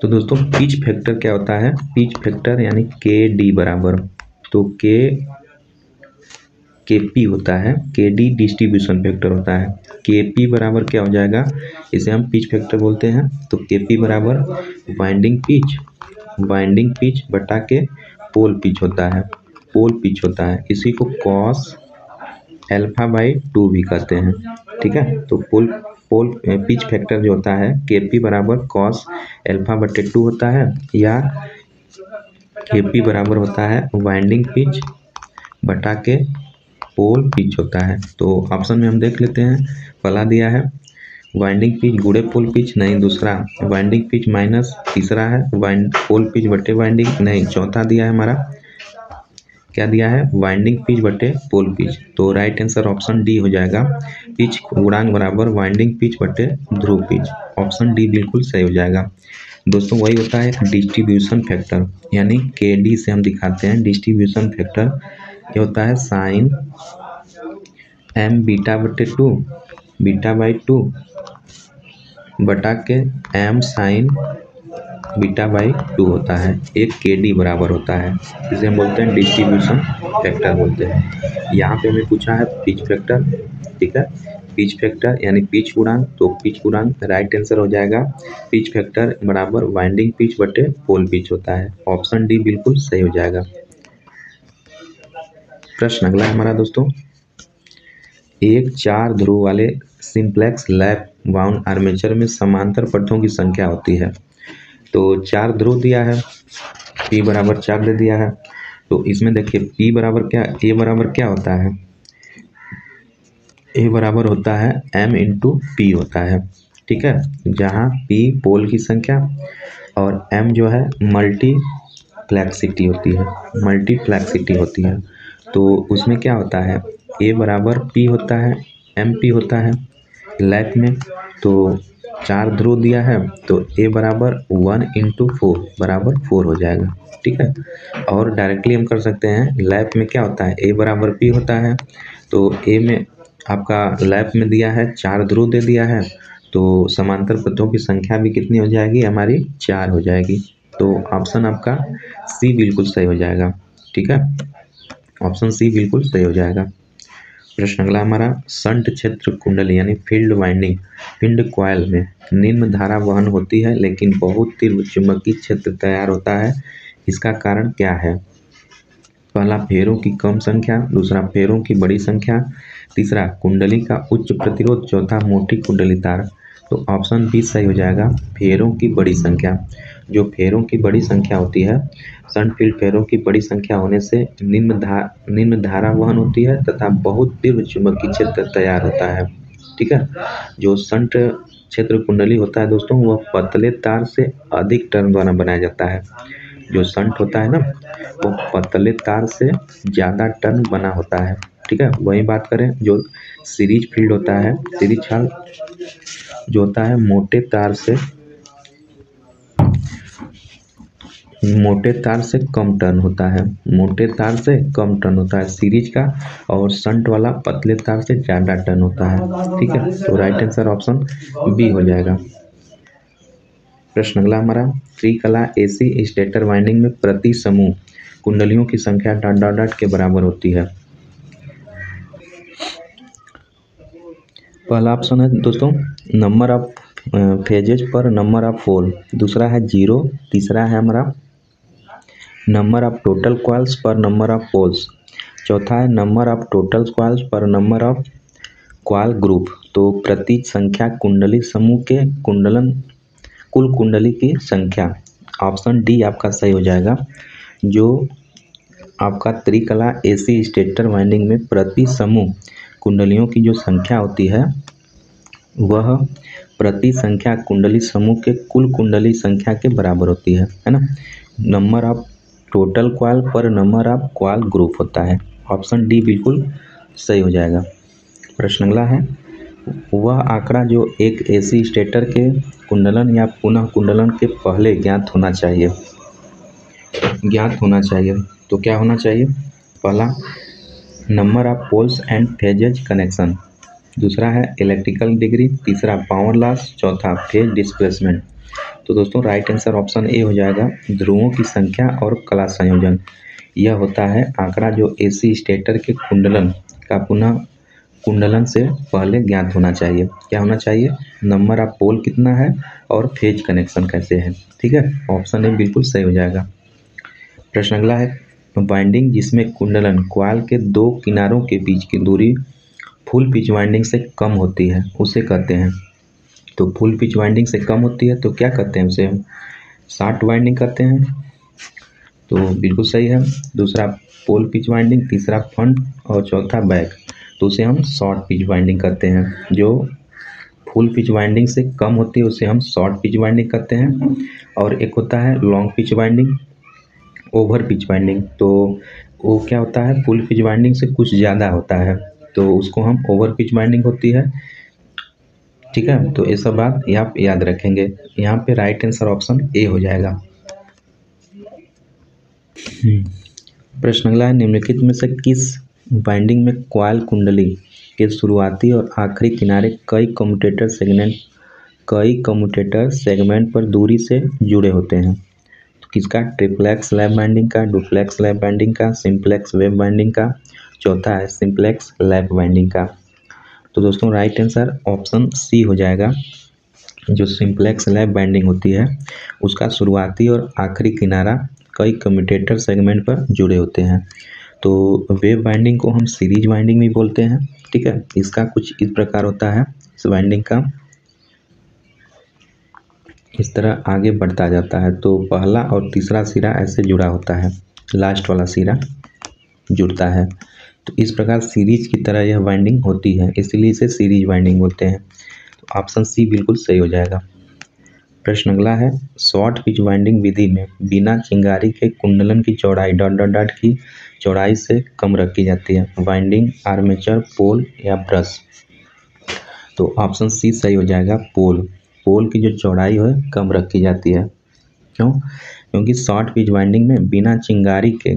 तो दोस्तों पिच फैक्टर क्या होता है, पिच फैक्टर यानी KD बराबर, तो KP होता है, KD डिस्ट्रीब्यूशन फैक्टर होता है। KP बराबर क्या हो जाएगा, इसे हम पिच फैक्टर बोलते हैं। तो KP बराबर वाइंडिंग पिच बटा के पोल पिच होता है, पोल पिच होता है। इसी को cos α/2 भी कहते हैं। ठीक है, तो पोल पिच फैक्टर जो होता है Kp बराबर कॉस अल्फा बटे 2 होता है, या Kp बराबर होता है वाइंडिंग पिच बटा के पोल पिच होता है। तो ऑप्शन में हम देख लेते हैं, पहला दिया है वाइंडिंग पिच गुणे पोल पिच, नहीं। दूसरा वाइंडिंग पिच माइनस, तीसरा है पोल पिच बटे वाइंडिंग, नहीं। चौथा दिया है हमारा, क्या दिया है, वाइंडिंग पिच बटे पोल पिच। तो राइट आंसर ऑप्शन डी हो जाएगा, पिच गुणांक बराबर वाइंडिंग पिच बटे ध्रुव पिच। ऑप्शन डी बिल्कुल सही हो जाएगा। दोस्तों वही होता है डिस्ट्रीब्यूशन फैक्टर, यानी KD से हम दिखाते हैं डिस्ट्रीब्यूशन फैक्टर। ये होता है साइन m बीटा बटे 2 बीटा बाई 2 बटा के m साइन बीटा बाई 2 होता है, एक KD बराबर होता है। इसे हम बोलते हैं डिस्ट्रीब्यूशन फैक्टर बोलते हैं। यहाँ पे हमें पूछा है पिच फैक्टर, ठीक है, पिच फैक्टर यानी पिच गुणांक। तो पिच गुणांक राइट आंसर हो जाएगा, पिच फैक्टर बराबर वाइंडिंग पिच बटे पोल पिच होता है। ऑप्शन डी बिल्कुल सही हो जाएगा। प्रश्न अगला है हमारा दोस्तों, एक 4 ध्रुव वाले सिंप्लेक्स लैप वाउंड आर्मेचर में समांतर परतों की संख्या होती है। तो 4 ध्रुव दिया है, P बराबर 4 दे दिया है। तो इसमें देखिए P बराबर क्या, A बराबर क्या होता है, A बराबर होता है M इंटू P होता है, ठीक है। जहाँ P पोल की संख्या और M जो है मल्टीप्लेक्सिटी होती है, मल्टीप्लेक्सिटी होती है। तो उसमें क्या होता है, A बराबर P होता है, MP होता है लैप में। तो 4 ध्रुव दिया है, तो A बराबर 1 इंटू 4 बराबर 4 हो जाएगा, ठीक है। और डायरेक्टली हम कर सकते हैं, लैप में क्या होता है, A बराबर P होता है। तो A में आपका लैप में दिया है 4 ध्रुव दे दिया है, तो समांतर परतों की संख्या भी कितनी हो जाएगी हमारी, 4 हो जाएगी। तो ऑप्शन आपका C बिल्कुल सही हो जाएगा, ठीक है। ऑप्शन C बिल्कुल सही हो जाएगा। प्रश्न अगला हमारा, शंट क्षेत्र कुंडली यानी फील्ड वाइंडिंग फील्ड कॉइल में निम्न धारा वहन होती है, लेकिन बहुत तीव्र चुंबकीय क्षेत्र तैयार होता है, इसका कारण क्या है। पहला फेरों की कम संख्या, दूसरा फेरों की बड़ी संख्या, तीसरा कुंडली का उच्च प्रतिरोध, चौथा मोटी कुंडली तार। तो ऑप्शन बी सही हो जाएगा, फेरों की बड़ी संख्या। जो फेरों की बड़ी संख्या होती है, शंट फील्ड फेरों की बड़ी संख्या होने से निम्न धारा वहन होती है तथा बहुत तीव्र चुंबकीय क्षेत्र तैयार होता है, ठीक है। जो शंट क्षेत्र कुंडली होता है दोस्तों, वह पतले तार से अधिक टर्न द्वारा बनाया जाता है। जो शंट होता है ना, वो पतले तार से ज़्यादा टर्न बना होता है, ठीक है। वही बात करें जो सीरीज फील्ड होता है, सीरीज छाल जो होता है मोटे तार से कम टर्न होता है, मोटे तार से कम टर्न होता है सीरीज का, और शंट वाला पतले तार से ज़्यादा टर्न होता है, ठीक है। तो राइट आंसर ऑप्शन बी हो जाएगा। प्रश्न अगला हमारा, त्रिकला AC स्टेटर वाइंडिंग में प्रति समूह कुंडलियों की संख्या ... के बराबर होती है। पहला ऑप्शन है दोस्तों नंबर ऑफ फेजेज पर नंबर ऑफ पोल, दूसरा है 0, तीसरा है हमारा नंबर ऑफ टोटल कॉइल्स पर नंबर ऑफ पोल्स, चौथा है नंबर ऑफ टोटल कॉइल्स पर नंबर ऑफ कॉइल ग्रुप। तो प्रति संख्या कुंडली समूह के कुल कुंडली की संख्या, ऑप्शन डी आपका सही हो जाएगा। जो आपका त्रिकला AC स्टेटर वाइंडिंग में प्रति समूह कुंडलियों की जो संख्या होती है, वह प्रति संख्या कुंडली समूह के कुल कुंडली संख्या के बराबर होती है ना। नंबर ऑफ टोटल कॉइल पर नंबर ऑफ कॉइल ग्रुप होता है। ऑप्शन डी बिल्कुल सही हो जाएगा। प्रश्न अगला है, वह आंकड़ा जो एक AC स्टेटर के कुंडलन या पुनः कुंडलन के पहले ज्ञात होना चाहिए। तो क्या होना चाहिए, पहला number of poles and phases connection, दूसरा है इलेक्ट्रिकल डिग्री, तीसरा पावर लॉस, चौथा फेज डिस्प्लेसमेंट। तो दोस्तों राइट आंसर ऑप्शन ए हो जाएगा, ध्रुवों की संख्या और कला संयोजन। यह होता है आंकड़ा जो AC स्टेटर के कुंडलन का पुनः कुंडलन से पहले ज्ञात होना चाहिए। क्या होना चाहिए, नंबर ऑफ पोल कितना है और फेज कनेक्शन कैसे है, ठीक है। ऑप्शन ए बिल्कुल सही हो जाएगा। प्रश्न अगला है, वाइंडिंग जिसमें कुंडलन कॉइल के 2 किनारों के बीच की दूरी फुल पिच वाइंडिंग से कम होती है, उसे कहते हैं। तो फुल पिच वाइंडिंग से कम होती है तो क्या करते हैं उसे हम शॉर्ट वाइंडिंग करते हैं। तो बिल्कुल सही है। दूसरा पोल पिच वाइंडिंग, तीसरा फ्रंट और चौथा बैक, तो उसे हम शॉर्ट पिच वाइंडिंग करते हैं। जो फुल पिच वाइंडिंग से कम होती है उसे हम शॉर्ट पिच वाइंडिंग करते हैं। और एक होता है long pitch winding, over pitch winding. तो वो क्या होता है, फुल पिच वाइंडिंग से कुछ ज़्यादा होता है तो उसको हम ओवर पिच वाइंडिंग होती है। ठीक है, तो ये सब बात आप याद रखेंगे। यहाँ पे राइट आंसर ऑप्शन ए हो जाएगा। प्रश्न अगला है, निम्नलिखित में से किस वाइंडिंग में कॉइल कुंडली के शुरुआती और आखिरी किनारे कई कम्यूटेटर सेगमेंट पर दूरी से जुड़े होते हैं। तो किसका, ट्रिप्लेक्स लैप वाइंडिंग का, डुप्लेक्स लैप वाइंडिंग का, सिंप्लेक्स वेव वाइंडिंग का, चौथा है सिंप्लेक्स लैप वाइंडिंग का। तो दोस्तों राइट आंसर ऑप्शन सी हो जाएगा। जो सिंप्लेक्स लैप वाइंडिंग होती है उसका शुरुआती और आखिरी किनारा कई कम्यूटेटर सेगमेंट पर जुड़े होते हैं। तो वेव वाइंडिंग को हम सीरीज वाइंडिंग भी बोलते हैं। ठीक है, इसका कुछ इस प्रकार होता है, इस वाइंडिंग का इस तरह आगे बढ़ता जाता है। तो पहला और तीसरा सिरा ऐसे जुड़ा होता है, लास्ट वाला सिरा जुड़ता है। तो इस प्रकार सीरीज की तरह यह वाइंडिंग होती है, इसलिए इसे सीरीज वाइंडिंग बोलते हैं। तो ऑप्शन सी बिल्कुल सही हो जाएगा। प्रश्न अगला है, शॉर्ट पिच वाइंडिंग विधि में बिना चिंगारी के कुंडलन की चौड़ाई डॉट डॉट डॉट की चौड़ाई से कम रखी जाती है। वाइंडिंग, आर्मेचर, पोल या ब्रश। तो ऑप्शन सी सही हो जाएगा, पोल। पोल की जो चौड़ाई है कम रखी जाती है। क्यों? क्योंकि शॉर्ट पिच वाइंडिंग में बिना चिंगारी के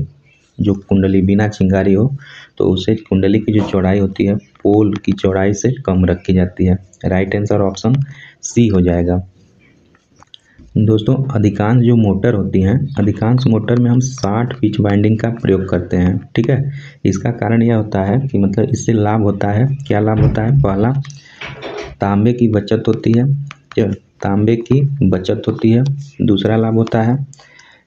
जो कुंडली बिना चिंगारी हो तो उसे कुंडली की जो चौड़ाई होती है पोल की चौड़ाई से कम रखी जाती है। राइट आंसर ऑप्शन सी हो जाएगा। दोस्तों अधिकांश जो मोटर होती हैं, अधिकांश मोटर में हम 60 पिच वाइंडिंग का प्रयोग करते हैं। ठीक है, इसका कारण यह होता है कि मतलब इससे लाभ होता है, क्या लाभ होता है, पहला तांबे की बचत होती है, तांबे की बचत होती है। दूसरा लाभ होता है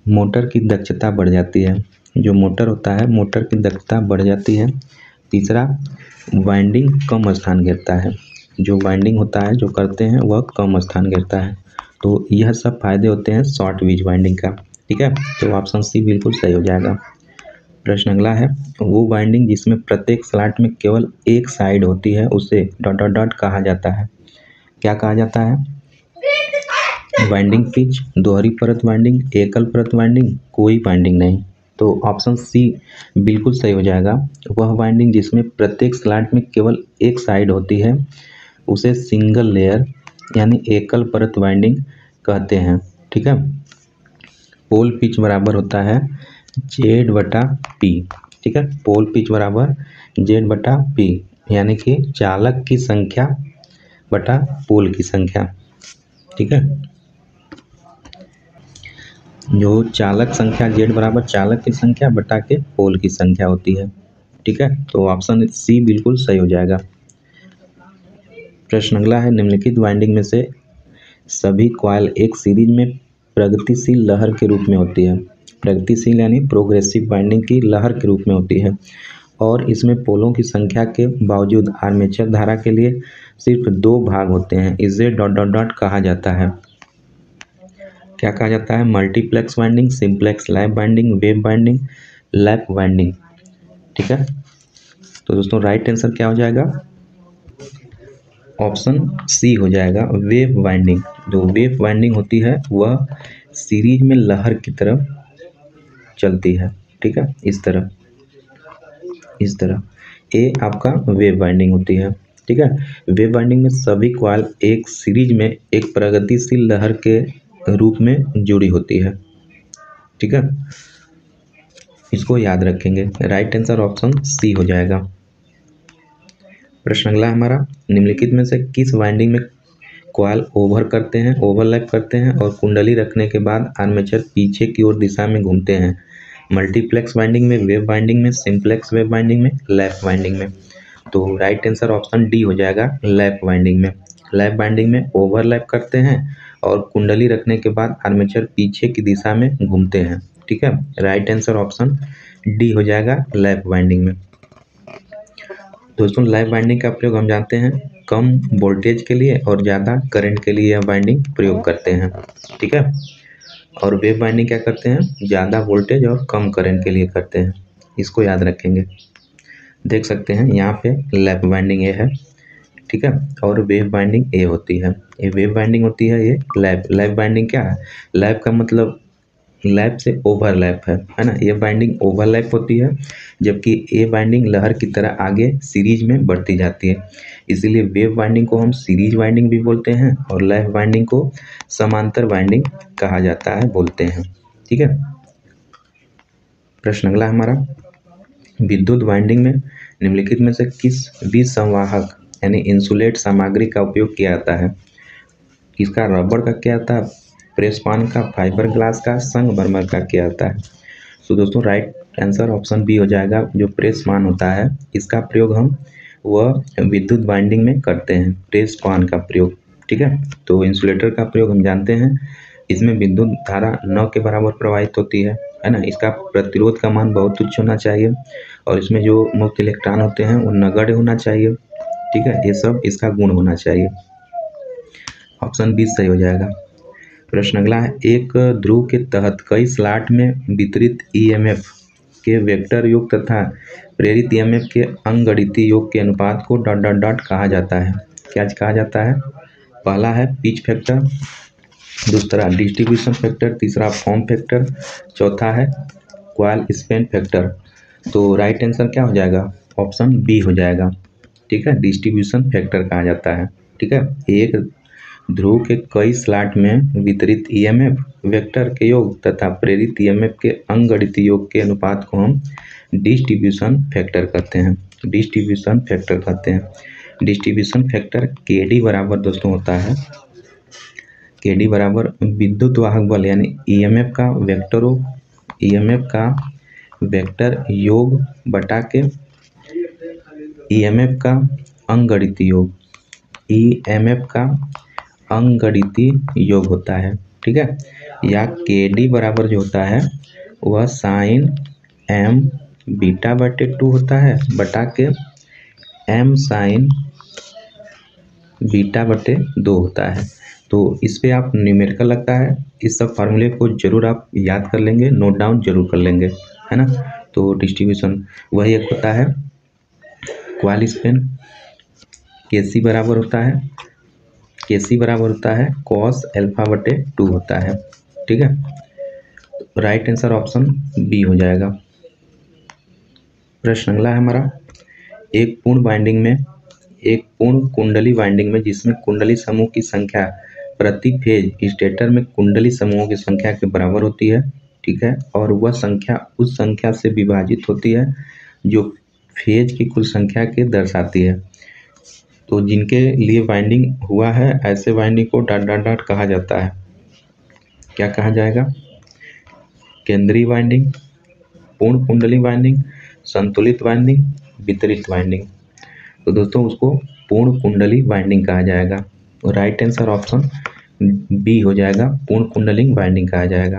मोटर की दक्षता बढ़ जाती है, जो मोटर होता है मोटर की दक्षता बढ़ जाती है। तीसरा वाइंडिंग कम स्थान घेरता है, जो वाइंडिंग होता है जो करते हैं वह कम स्थान घेरता है। तो यह सब फायदे होते हैं शॉर्ट पिच वाइंडिंग का। ठीक है, तो ऑप्शन सी बिल्कुल सही हो जाएगा। प्रश्न अगला है, वो वाइंडिंग जिसमें प्रत्येक स्लॉट में केवल एक साइड होती है उसे डॉट डॉट डॉट कहा जाता है। क्या कहा जाता है? वाइंडिंग पिच, दोहरी परत वाइंडिंग, एकल परत वाइंडिंग, कोई वाइंडिंग नहीं। तो ऑप्शन सी बिल्कुल सही हो जाएगा। वह वाइंडिंग जिसमें प्रत्येक स्लॉट में केवल एक साइड होती है उसे सिंगल लेयर यानी एकल परत वाइंडिंग कहते हैं। ठीक है, पोल पिच बराबर होता है Z/P। ठीक है, पोल पिच बराबर Z/P यानी कि चालक की संख्या बटा पोल की संख्या। ठीक है, जो चालक संख्या Z बराबर चालक की संख्या बटा के पोल की संख्या होती है। ठीक है, तो ऑप्शन सी बिल्कुल सही हो जाएगा। प्रश्न अगला है, निम्नलिखित वाइंडिंग में से सभी कॉइल एक सीरीज में प्रगतिशील लहर के रूप में होती है। प्रगतिशील यानी प्रोग्रेसिव वाइंडिंग की लहर के रूप में होती है और इसमें पोलों की संख्या के बावजूद आर्मेचर धारा के लिए सिर्फ 2 भाग होते हैं। इसे डॉट डॉट डॉट कहा जाता है। क्या कहा जाता है? Multiplex winding, simplex lap winding, wave winding, lap winding. ठीक है, तो दोस्तों राइट आंसर क्या हो जाएगा? ऑप्शन सी हो जाएगा, वेव वाइंडिंग। जो वेव वाइंडिंग होती है वह सीरीज में लहर की तरफ चलती है। ठीक है, इस तरह ये आपका वेव वाइंडिंग होती है। ठीक है, वेव वाइंडिंग में सभी कॉइल एक सीरीज में एक प्रगतिशील लहर के रूप में जुड़ी होती है। ठीक है, इसको याद रखेंगे। राइट आंसर ऑप्शन सी हो जाएगा। प्रश्न अगला हमारा, निम्नलिखित में से किस वाइंडिंग में कॉइल ओवरलैप करते हैं और कुंडली रखने के बाद आर्मेचर पीछे की ओर दिशा में घूमते हैं? मल्टीप्लेक्स वाइंडिंग में, वेव वाइंडिंग में, सिंप्लेक्स वेव वाइंडिंग में, लैप वाइंडिंग में। तो राइट आंसर ऑप्शन डी हो जाएगा, लैप वाइंडिंग में। लैप वाइंडिंग में ओवरलैप करते हैं और कुंडली रखने के बाद आर्मेचर पीछे की दिशा में घूमते हैं। ठीक है, राइट आंसर ऑप्शन डी हो जाएगा, लैप वाइंडिंग में। दोस्तों लैप वाइंडिंग का प्रयोग हम जानते हैं कम वोल्टेज के लिए और ज़्यादा करंट के लिए यह बाइंडिंग प्रयोग करते हैं। ठीक है, और वेव बाइंडिंग क्या करते हैं, ज़्यादा वोल्टेज और कम करंट के लिए करते हैं। इसको याद रखेंगे। देख सकते हैं यहाँ पे लैप बाइंडिंग ये है, ठीक है, और वेव बाइंडिंग ए होती है। ये वेव बाइंडिंग होती है, ये लैप बाइंडिंग क्या है, लैप का मतलब लैप से ओवरलैप है ना। ये बाइंडिंग ओवरलैप होती है, जबकि ए बाइंडिंग लहर की तरह आगे सीरीज में बढ़ती जाती है। इसीलिए वेव बाइंडिंग को हम सीरीज बाइंडिंग भी बोलते हैं और लैप बाइंडिंग को समांतर बाइंडिंग कहा जाता है, बोलते हैं। ठीक है, प्रश्न अगला हमारा, विद्युत बाइंडिंग में निम्नलिखित में से किस विसंवाहक यानी इंसुलेट सामग्री का उपयोग किया जाता है। किसका, रबर का किया जाता है, प्रेसपान का, फाइबर ग्लास का, संगमरमर का किया जाता है। तो दोस्तों राइट आंसर ऑप्शन बी हो जाएगा। जो प्रेसपान होता है इसका प्रयोग हम वह विद्युत बाइंडिंग में करते हैं, प्रेसपान का प्रयोग। ठीक है, तो इंसुलेटर का प्रयोग हम जानते हैं, इसमें विद्युत धारा 9 के बराबर प्रवाहित होती है ना। इसका प्रतिरोध का मान बहुत उच्च होना चाहिए और इसमें जो मुक्त इलेक्ट्रॉन होते हैं वो नगण्य होना चाहिए। ठीक है, ये सब इसका गुण होना चाहिए। ऑप्शन बी सही हो जाएगा। प्रश्न अगला है, एक ध्रुव के तहत कई स्लॉट में वितरित ईएमएफ के वेक्टर योग तथा प्रेरित ईएमएफ के अंगगणितीय योग के अनुपात को डॉट डॉट डॉट कहा जाता है। क्या कहा जाता है, पहला है पिच फैक्टर, दूसरा डिस्ट्रीब्यूशन फैक्टर, तीसरा फॉर्म फैक्टर, चौथा है कॉइल स्पैन फैक्टर। तो राइट आंसर क्या हो जाएगा, ऑप्शन बी हो जाएगा। ठीक है, डिस्ट्रीब्यूशन फैक्टर कहा जाता है। ठीक है, एक ध्रुव के कई स्लॉट में वितरित ईएमएफ वेक्टर के योग तथा प्रेरित ईएमएफ के अंगगणितीय योग के अनुपात को हम डिस्ट्रीब्यूशन फैक्टर कहते हैं। डिस्ट्रीब्यूशन फैक्टर कहते हैं। डिस्ट्रीब्यूशन फैक्टर केडी बराबर दोस्तों होता है, केडी बराबर विद्युत वाहक बल यानी ईएमएफ का वेक्टरों, ईएमएफ का वेक्टर योग बटा के ईएमएफ का अंगगणितीय योग, ईएमएफ का अंगगणितीय योग होता है। ठीक है, या केडी बराबर जो होता है वह साइन एम बीटा बटे 2 होता है बटा के एम साइन बीटा बटे 2 होता है। तो इस पे आप न्यूमेरिकल लगता है, इस सब फार्मूले को जरूर आप याद कर लेंगे, नोट डाउन जरूर कर लेंगे, है ना। तो डिस्ट्रीब्यूशन वही एक होता है कॉइल स्पैन, केसी बराबर होता है, केसी बराबर होता है कॉस अल्फा बटे 2 होता है। ठीक है, राइट आंसर ऑप्शन बी हो जाएगा। प्रश्न अगला है हमारा, एक पूर्ण बाइंडिंग में, एक पूर्ण कुंडली बाइंडिंग में जिसमें कुंडली समूह की संख्या प्रति फेज स्टेटर में कुंडली समूहों की संख्या के बराबर होती है। ठीक है, और वह संख्या उस संख्या से विभाजित होती है जो फेज की कुल संख्या के दर्शाती है। तो जिनके लिए बाइंडिंग हुआ है ऐसे binding co dot dot dot कहा जाता है। क्या कहा जाएगा, केंद्रीय बाइंडिंग, पूर्ण कुंडली बाइंडिंग, संतुलित बाइंडिंग, वितरित बाइंडिंग। तो दोस्तों उसको पूर्ण कुंडली बाइंडिंग कहा जाएगा। तो राइट आंसर ऑप्शन बी हो जाएगा, पूर्ण कुंडली बाइंडिंग कहा जाएगा।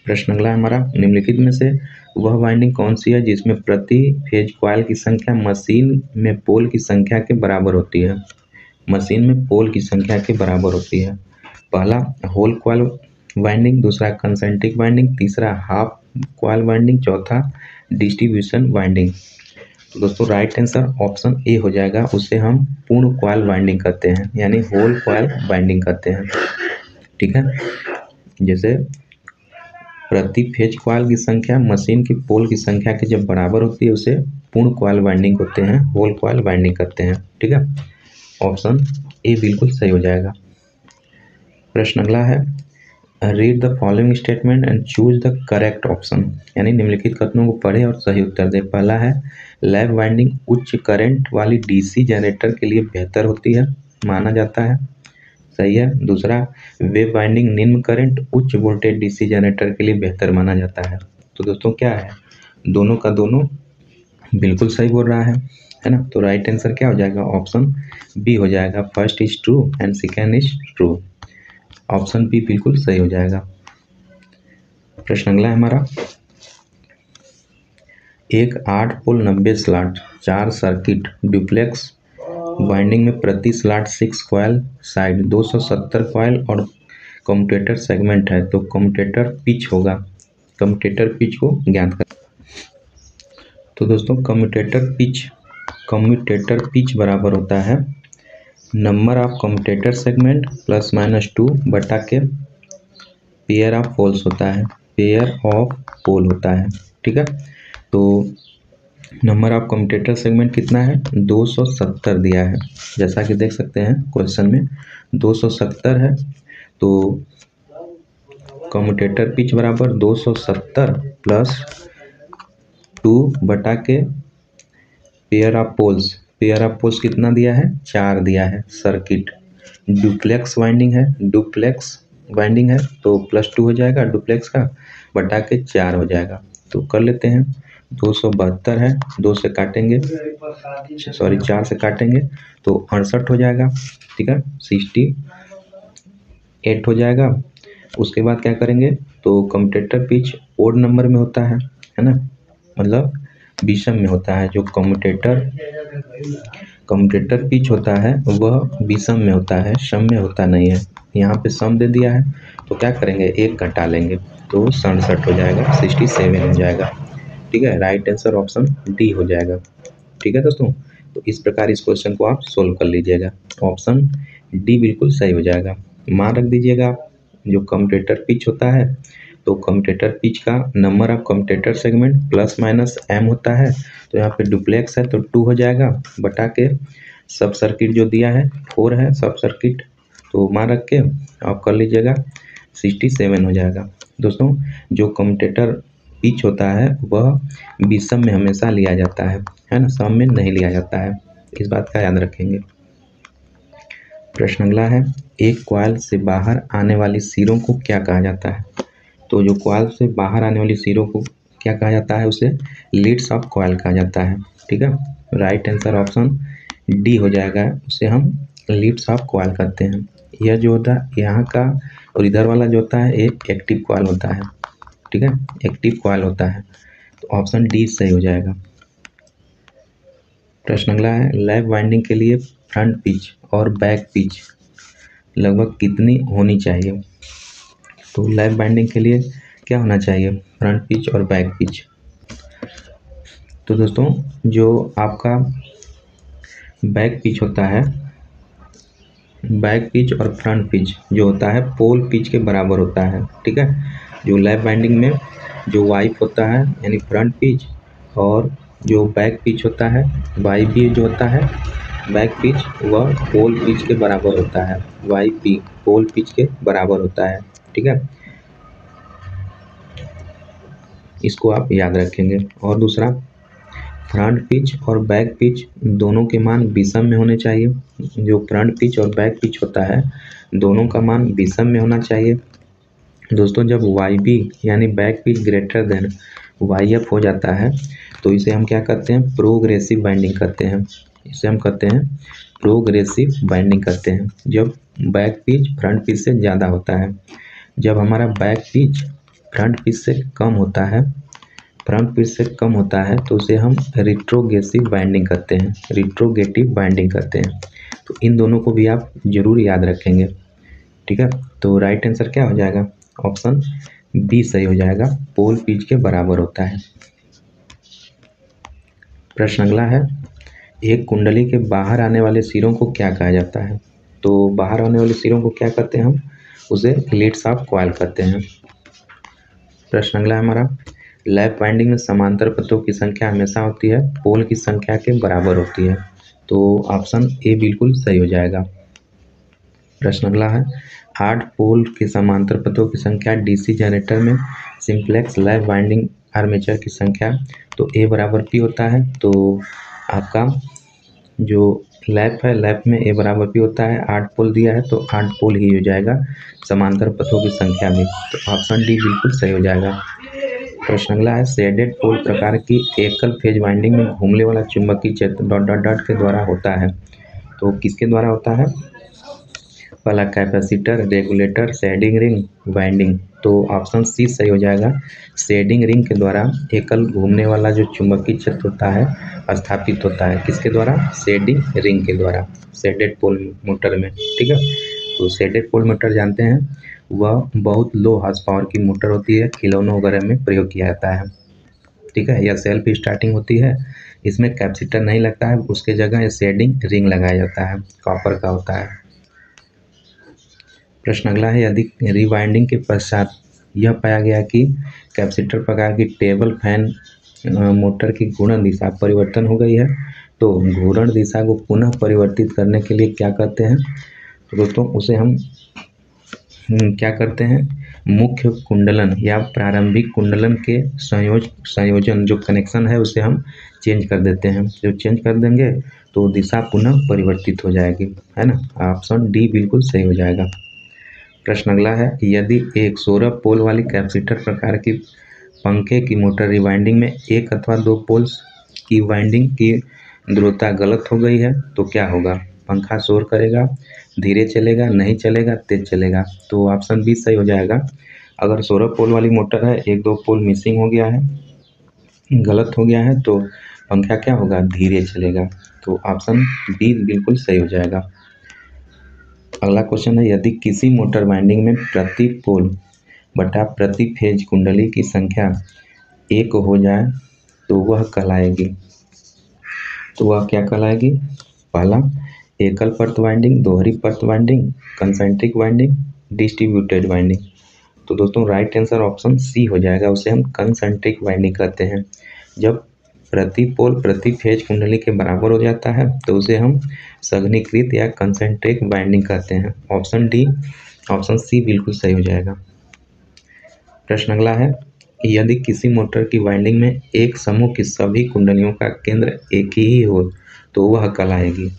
प्रश्न अगला हमारा, निम्नलिखित में से वह बाइंडिंग कौन सी है जिसमें प्रति फेज कॉइल की संख्या मशीन में पोल की संख्या के बराबर होती है। मशीन में पोल की संख्या के बराबर होती है। पहला होल कॉइल बाइंडिंग, दूसरा कंसेंट्रिक बाइंडिंग, तीसरा हाफ कॉइल बाइंडिंग, चौथा डिस्ट्रीब्यूशन बाइंडिंग। तो दोस्तों राइट आंसर ऑप्शन ए हो जाएगा, उसे हम पूर्ण कॉइल बाइंडिंग कहते हैं यानी होल कॉइल बाइंडिंग कहते हैं। ठीक है, जैसे प्रति फेज कॉइल की संख्या मशीन की पोल की संख्या के जब बराबर होती है उसे पूर्ण कॉइल बाइंडिंग होते हैं, होल कॉइल बाइंडिंग करते हैं। ठीक है, ऑप्शन ए बिल्कुल सही हो जाएगा। प्रश्न अगला है, read the following statement and choose the correct option, यानी निम्नलिखित कथनों को पढ़े और सही उत्तर दे। पहला है लैप बाइंडिंग उच्च करंट वाली डीसी जनरेटर के लिए बेहतर होती है, माना जाता है, सही है। दूसरा, वेव बाइंडिंग निम्न करंट उच्च वोल्टेज डीसी जनरेटर के लिए बेहतर माना जाता है। तो दोस्तों क्या है, दोनों का दोनों बिल्कुल सही बोल रहा है ना। तो राइट आंसर क्या हो जाएगा, ऑप्शन बी हो जाएगा, first is true and second is true. Option B बिल्कुल सही हो जाएगा। प्रश्न अगला है हमारा, एक 8 पोल 90 स्लॉट 4 सर्किट डुप्लेक्स वाइंडिंग में प्रति स्लॉट 6 कॉइल, साइड 270 कॉइल और कम्यूटेटर सेगमेंट है, तो कम्यूटेटर पिच होगा। कम्यूटेटर पिच को ज्ञात कर। तो दोस्तों कम्यूटेटर पिच बराबर होता है number of commutator segment plus minus 2 बटा के पेयर ऑफ पोल्स होता है, पेयर ऑफ पोल होता है। ठीक है, तो नंबर ऑफ कम्यूटेटर सेगमेंट कितना है, 270 दिया है, जैसा कि देख सकते हैं क्वेश्चन में 270 है। तो कम्यूटेटर पिच बराबर 270 प्लस 2 बटा के pair of poles. Pair of poles कितना दिया है, 4 दिया है। सर्किट डुप्लेक्स वाइंडिंग है, तो प्लस 2 हो जाएगा डुप्लेक्स का, बटा के 4 हो जाएगा। तो कर लेते हैं, 272 है, 4 से काटेंगे तो 68 हो जाएगा। ठीक है, 68 हो जाएगा। उसके बाद क्या करेंगे, तो कम्यूटेटर पिच ओड नंबर में होता है ना, मतलब विषम में होता है। जो कम्यूटेटर पिच होता है वह विषम में होता है, सम में होता नहीं है। यहाँ पे सम दे दिया है, तो क्या करेंगे, 1 घटा लेंगे तो 67 हो जाएगा, 67 हो जाएगा। ठीक है, राइट आंसर ऑप्शन डी हो जाएगा। ठीक है दोस्तों, तो इस प्रकार इस क्वेश्चन को आप सोल्व कर लीजिएगा, ऑप्शन डी बिल्कुल सही हो जाएगा। मान रख दीजिएगा आप, जो कम्यूटेटर पिच होता है, तो कम्यूटेटर पिच का number of commutator segment plus minus M होता है। तो यहाँ पे डुप्लेक्स है तो 2 हो जाएगा, बटा के सब सर्किट जो दिया है 4 है सब सर्किट, तो मान रख के आप कर लीजिएगा, 67 हो जाएगा। दोस्तों जो कम्यूटेटर पिच होता है वह विषम में हमेशा लिया जाता है ना, सम में नहीं लिया जाता है, इस बात का याद रखेंगे। प्रश्न अगला है, एक कॉइल से बाहर आने वाली सिरों को क्या कहा जाता है। तो जो कॉइल से बाहर आने वाली सिरों को क्या कहा जाता है, उसे लीड्स ऑफ कॉइल कहा जाता है। ठीक है, राइट आंसर ऑप्शन डी हो जाएगा, उसे हम लीड्स ऑफ कॉइल कहते हैं। यह जो होता है यहाँ का और इधर वाला जो होता है एक एक्टिव कॉइल होता है। ठीक है, एक्टिव कॉइल होता है, तो ऑप्शन डी सही हो जाएगा। प्रश्न अगला है, लैप वाइंडिंग के लिए फ्रंट पिच और बैक पिच लगभग कितनी होनी चाहिए। तो लैप वाइंडिंग के लिए क्या होना चाहिए, फ्रंट पिच और बैक पिच। तो दोस्तों जो आपका बैक पिच होता है, बैक पिच और फ्रंट पिच जो होता है पोल पिच के बराबर होता है। ठीक है, जो लैप वाइंडिंग में जो वाइप होता है यानी फ्रंट पिच, और जो बैक पिच होता है वाई पी जो होता है बैक पिच, वह पोल पिच के बराबर होता है। वाई पी पोल पिच के बराबर होता है। ठीक है, इसको आप याद रखेंगे। और दूसरा, फ्रंट पिच और बैक पिच दोनों के मान विषम में होने चाहिए। जो फ्रंट पिच और बैक पिच होता है दोनों का मान विषम में होना चाहिए। दोस्तों जब वाई बी यानी back pitch greater than Y F हो जाता है, तो इसे हम क्या करते हैं, प्रोग्रेसिव बाइंडिंग करते हैं। इसे हम कहते हैं प्रोग्रेसिव बाइंडिंग करते हैं, जब बैक पिच फ्रंट पिच से ज़्यादा होता है। जब हमारा बैक पिच फ्रंट पिच से कम होता है, तो उसे हम रिट्रोगेसिव बाइंडिंग करते हैं, रिट्रोगेटिव बाइंडिंग करते हैं। तो इन दोनों को भी आप जरूर याद रखेंगे। ठीक है, तो राइट आंसर क्या हो जाएगा, ऑप्शन बी सही हो जाएगा, पोल पिच के बराबर होता है। प्रश्न अगला है, एक कुंडली के बाहर आने वाले सिरों को क्या कहा जाता है। तो बाहर आने वाले सिरों को क्या कहते हैं हम, उसे लीड्स ऑफ कॉइल कहते हैं। प्रश्न अगला है हमारा, लैप वाइंडिंग में समांतर पथों की संख्या हमेशा होती है पोल की संख्या के बराबर होती है। तो ऑप्शन ए बिल्कुल सही हो जाएगा। प्रश्न अगला है, 8 पोल के समांतर पथों की संख्या डीसी जनरेटर में सिंप्लेक्स लैप वाइंडिंग आर्मेचर की संख्या, तो ए बराबर पी होता है। तो आपका जो लैप है, लैप में ए बराबर पी होता है, 8 पोल दिया है तो 8 पोल ही हो जाएगा समांतर पथों की संख्या में, तो ऑप्शन डी बिल्कुल सही हो जाएगा। प्रश्न अगला है, शेडेड पोल प्रकार की एकल फेज वाइंडिंग में घूमने वाला चुंबकीय क्षेत्र ... के द्वारा होता है। तो किसके द्वारा होता है, पहला capacitor, regulator, shading ring, winding. तो ऑप्शन सी सही हो जाएगा, शेडिंग रिंग के द्वारा एकल घूमने वाला जो चुंबकीय क्षेत्र होता है स्थापित होता है, किसके द्वारा? शेडिंग रिंग के द्वारा, शेडेड पोल मोटर में। ठीक है, तो शेडेड पोल मोटर जानते हैं, वह बहुत लो हॉर्स पावर की मोटर होती है, खिलौनों वगैरह में प्रयोग किया जाता है। ठीक है, यह सेल्फ स्टार्टिंग होती है, इसमें कैपेसिटर नहीं लगता है, उसके जगह ये शेडिंग रिंग लगाया जाता है, कॉपर का होता है। प्रश्न अगला है, यदि रिवाइंडिंग के पश्चात यह पाया गया कि कैपेसिटर प्रकार की टेबल फैन मोटर की घूर्णन दिशा परिवर्तन हो गई है, तो घूर्णन दिशा को पुनः परिवर्तित करने के लिए क्या करते हैं? तो दोस्तों उसे हम क्या करते हैं? मुख्य कुंडलन या प्रारंभिक कुंडलन के संयोजन जो कनेक्शन है उसे हम चेंज कर देते हैं। जो चेंज कर देंगे तो दिशा पुनः परिवर्तित हो जाएगी, है ना। ऑप्शन डी बिल्कुल सही हो जाएगा। प्रश्न अगला है, यदि एक 16 पोल वाली कैपेसिटर प्रकार की पंखे की मोटर रिवाइंडिंग में एक अथवा दो पोल्स की वाइंडिंग की ध्रुवता गलत हो गई है तो क्या होगा? पंखा शोर करेगा, धीरे चलेगा, नहीं चलेगा, तेज चलेगा। तो ऑप्शन बी सही हो जाएगा। अगर 16 पोल वाली मोटर है, एक दो पोल मिसिंग हो गया है, गलत हो गया है, तो पंखा क्या होगा? धीरे चलेगा। तो ऑप्शन बी बिल्कुल सही हो जाएगा। अगला क्वेश्चन है, यदि किसी मोटर वाइंडिंग में प्रति पोल बटा प्रति फेज कुंडली की संख्या 1 हो जाए तो वह कहलाएगी। तो वह क्या कहलाएगी? पहला, एकल परत वाइंडिंग, दोहरी परत winding, concentric winding, distributed winding. तो दोस्तों राइट आंसर ऑप्शन सी हो जाएगा, उसे हम कंसेंट्रिक वाइंडिंग कहते हैं। जब प्रति पोल प्रति फेज कुंडली के बराबर हो जाता है तो उसे हम संघनीकृत या कंसेंट्रिक वाइंडिंग कहते हैं। ऑप्शन डी, ऑप्शन सी बिल्कुल सही हो जाएगा। प्रश्न अगला है, यदि किसी मोटर की वाइंडिंग में एक समूह की सभी कुंडलियों का केंद्र एक ही हो तो वह कहलाएगी।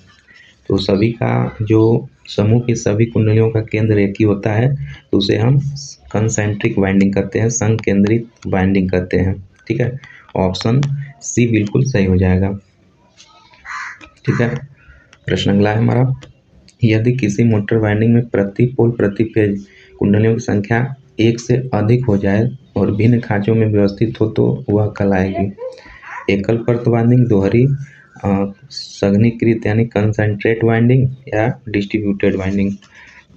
तो सभी का जो समूह की सभी कुंडलियों का केंद्र एक ही होता है तो उसे हम कंसेंट्रिक वाइंडिंग कहते हैं, संकेंद्रित वाइंडिंग कहते हैं। ठीक है, ऑप्शन सी बिल्कुल सही हो जाएगा। ठीक है, प्रश्न अगला है हमारा, यदि किसी मोटर वाइंडिंग में प्रति पोल प्रति फेज कुंडलियों की संख्या 1 से अधिक हो जाए और भिन्न खांचों में व्यवस्थित हो तो वह कहलाएगी। एकल परत वाइंडिंग, दोहरी, संघनीकृत यानी कंसंट्रेट वाइंडिंग या डिस्ट्रीब्यूटेड वाइंडिंग।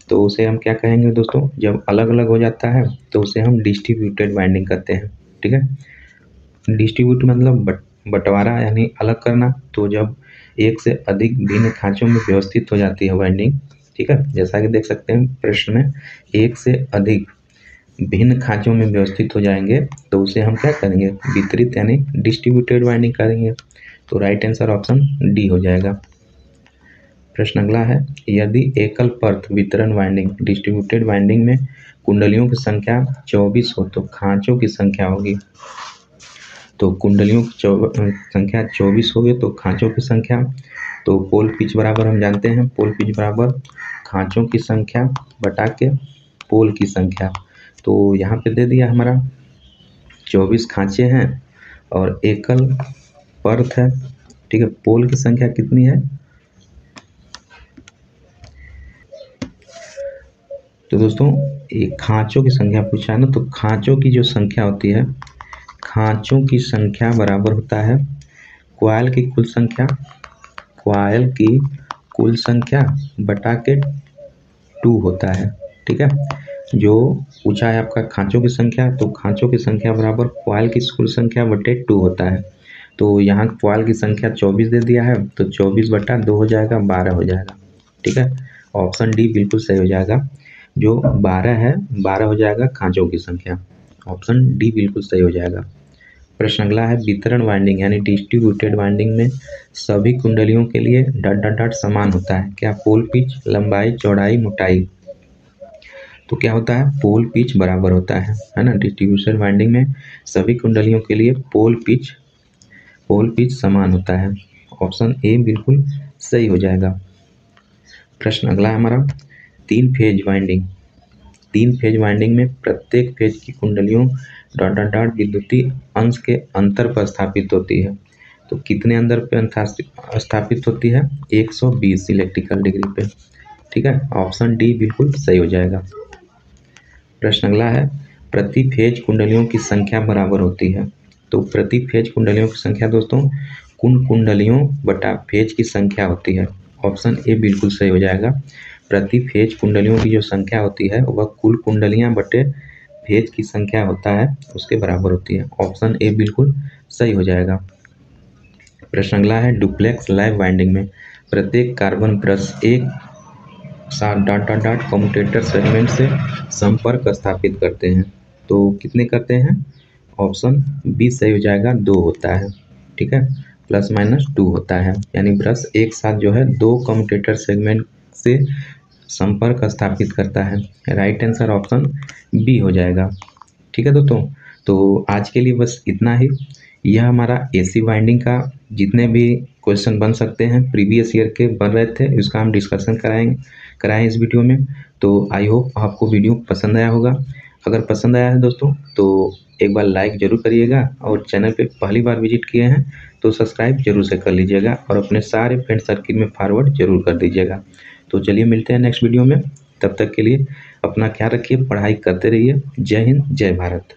तो उसे हम क्या कहेंगे दोस्तों? जब अलग अलग हो जाता है तो उसे हम डिस्ट्रीब्यूटेड वाइंडिंग कहते हैं। ठीक है, डिस्ट्रीब्यूट मतलब बंटवारा यानी अलग करना। तो जब एक से अधिक भिन्न खांचों में व्यवस्थित हो जाती है वाइंडिंग, ठीक है, जैसा कि देख सकते हैं प्रश्न में, एक से अधिक भिन्न खांचों में व्यवस्थित हो जाएंगे तो उसे हम क्या करेंगे? वितरित यानी डिस्ट्रीब्यूटेड वाइंडिंग करेंगे। तो राइट आंसर ऑप्शन डी हो जाएगा। प्रश्न अगला है, यदि एकल परत वितरण वाइंडिंग डिस्ट्रीब्यूटेड वाइंडिंग में कुंडलियों की संख्या 24 हो तो खांचों की संख्या होगी। तो कुंडलियों की संख्या 24 होगी तो खांचों की संख्या, तो पोल पिच बराबर हम जानते हैं, पोल पिच बराबर खांचों की संख्या बटा के पोल की संख्या। तो यहाँ पे दे दिया हमारा 24 खांचे हैं और एकल परत है। ठीक है, पोल की संख्या कितनी है? तो दोस्तों एक खांचों की संख्या पूछा है ना, तो खांचों की जो संख्या होती है, खांचों की संख्या बराबर होता है कॉइल की कुल संख्या, कॉइल की कुल संख्या बटा के 2 होता है। ठीक है, जो पूछा है आपका खांचों की संख्या, तो खांचों की संख्या बराबर कॉइल की कुल संख्या बटे 2 होता है। तो यहाँ कॉइल की संख्या 24 दे दिया है तो 24 बटा 2 हो जाएगा, 12 हो जाएगा। ठीक है, ऑप्शन डी बिल्कुल सही हो जाएगा। जो 12 है, 12 हो जाएगा खांचों की संख्या। ऑप्शन डी बिल्कुल सही हो जाएगा। प्रश्न अगला है, वितरण वाइंडिंग यानी डिस्ट्रीब्यूटेड वाइंडिंग में सभी कुंडलियों के लिए डॉट डॉट डॉट समान होता है क्या? पोल पिच, लंबाई, चौड़ाई, मोटाई। तो क्या होता है? पोल पिच बराबर होता है ना। डिस्ट्रीब्यूशन वाइंडिंग में सभी कुंडलियों के लिए पोल पिच समान होता है। ऑप्शन ए बिल्कुल सही हो जाएगा। प्रश्न अगला है हमारा, 3 फेज वाइंडिंग में प्रत्येक फेज की कुंडलियों डॉट डॉट डॉट विद्युतीय अंश के अंतर पर स्थापित होती है। तो कितने अंतर पे स्थापित होती है? 120 इलेक्ट्रिकल डिग्री पे। ठीक है, ऑप्शन डी बिल्कुल सही हो जाएगा। प्रश्न अगला है, प्रति फेज कुंडलियों की संख्या बराबर होती है। तो प्रति फेज कुंडलियों की संख्या दोस्तों कुल कुंडलियों बटा फेज की संख्या होती है। ऑप्शन ए बिल्कुल सही हो जाएगा। प्रति फेज कुंडलियों की जो संख्या होती है वह कुल कुंडलियां बटे फेज की संख्या होता है उसके बराबर होती है। ऑप्शन ए बिल्कुल सही हो जाएगा। प्रश्न अगला है, डुप्लेक्स लाइव वाइंडिंग में प्रत्येक कार्बन ब्रश एक साथ dot dot dot commutator segment से संपर्क स्थापित करते हैं। तो कितने करते हैं? ऑप्शन बी सही हो जाएगा, 2 होता है। ठीक है, प्लस माइनस 2 होता है, यानी ब्रश एक साथ जो है 2 कम्यूटेटर सेगमेंट से संपर्क स्थापित करता है। राइट आंसर ऑप्शन बी हो जाएगा। ठीक है दोस्तों, तो आज के लिए बस इतना ही। यह हमारा एसी वाइंडिंग का जितने भी क्वेश्चन बन सकते हैं प्रीवियस ईयर के बन रहे थे इसका हम डिस्कशन कराएं इस वीडियो में। तो आई होप आपको वीडियो पसंद आया होगा। अगर पसंद आया है दोस्तों तो एक बार लाइक ज़रूर करिएगा, और चैनल पे पहली बार विजिट किए हैं तो सब्सक्राइब जरूर से कर लीजिएगा, और अपने सारे फ्रेंड सर्किल में फॉरवर्ड जरूर कर दीजिएगा। तो चलिए मिलते हैं नेक्स्ट वीडियो में, तब तक के लिए अपना ख्याल रखिए, पढ़ाई करते रहिए। जय हिंद, जय भारत।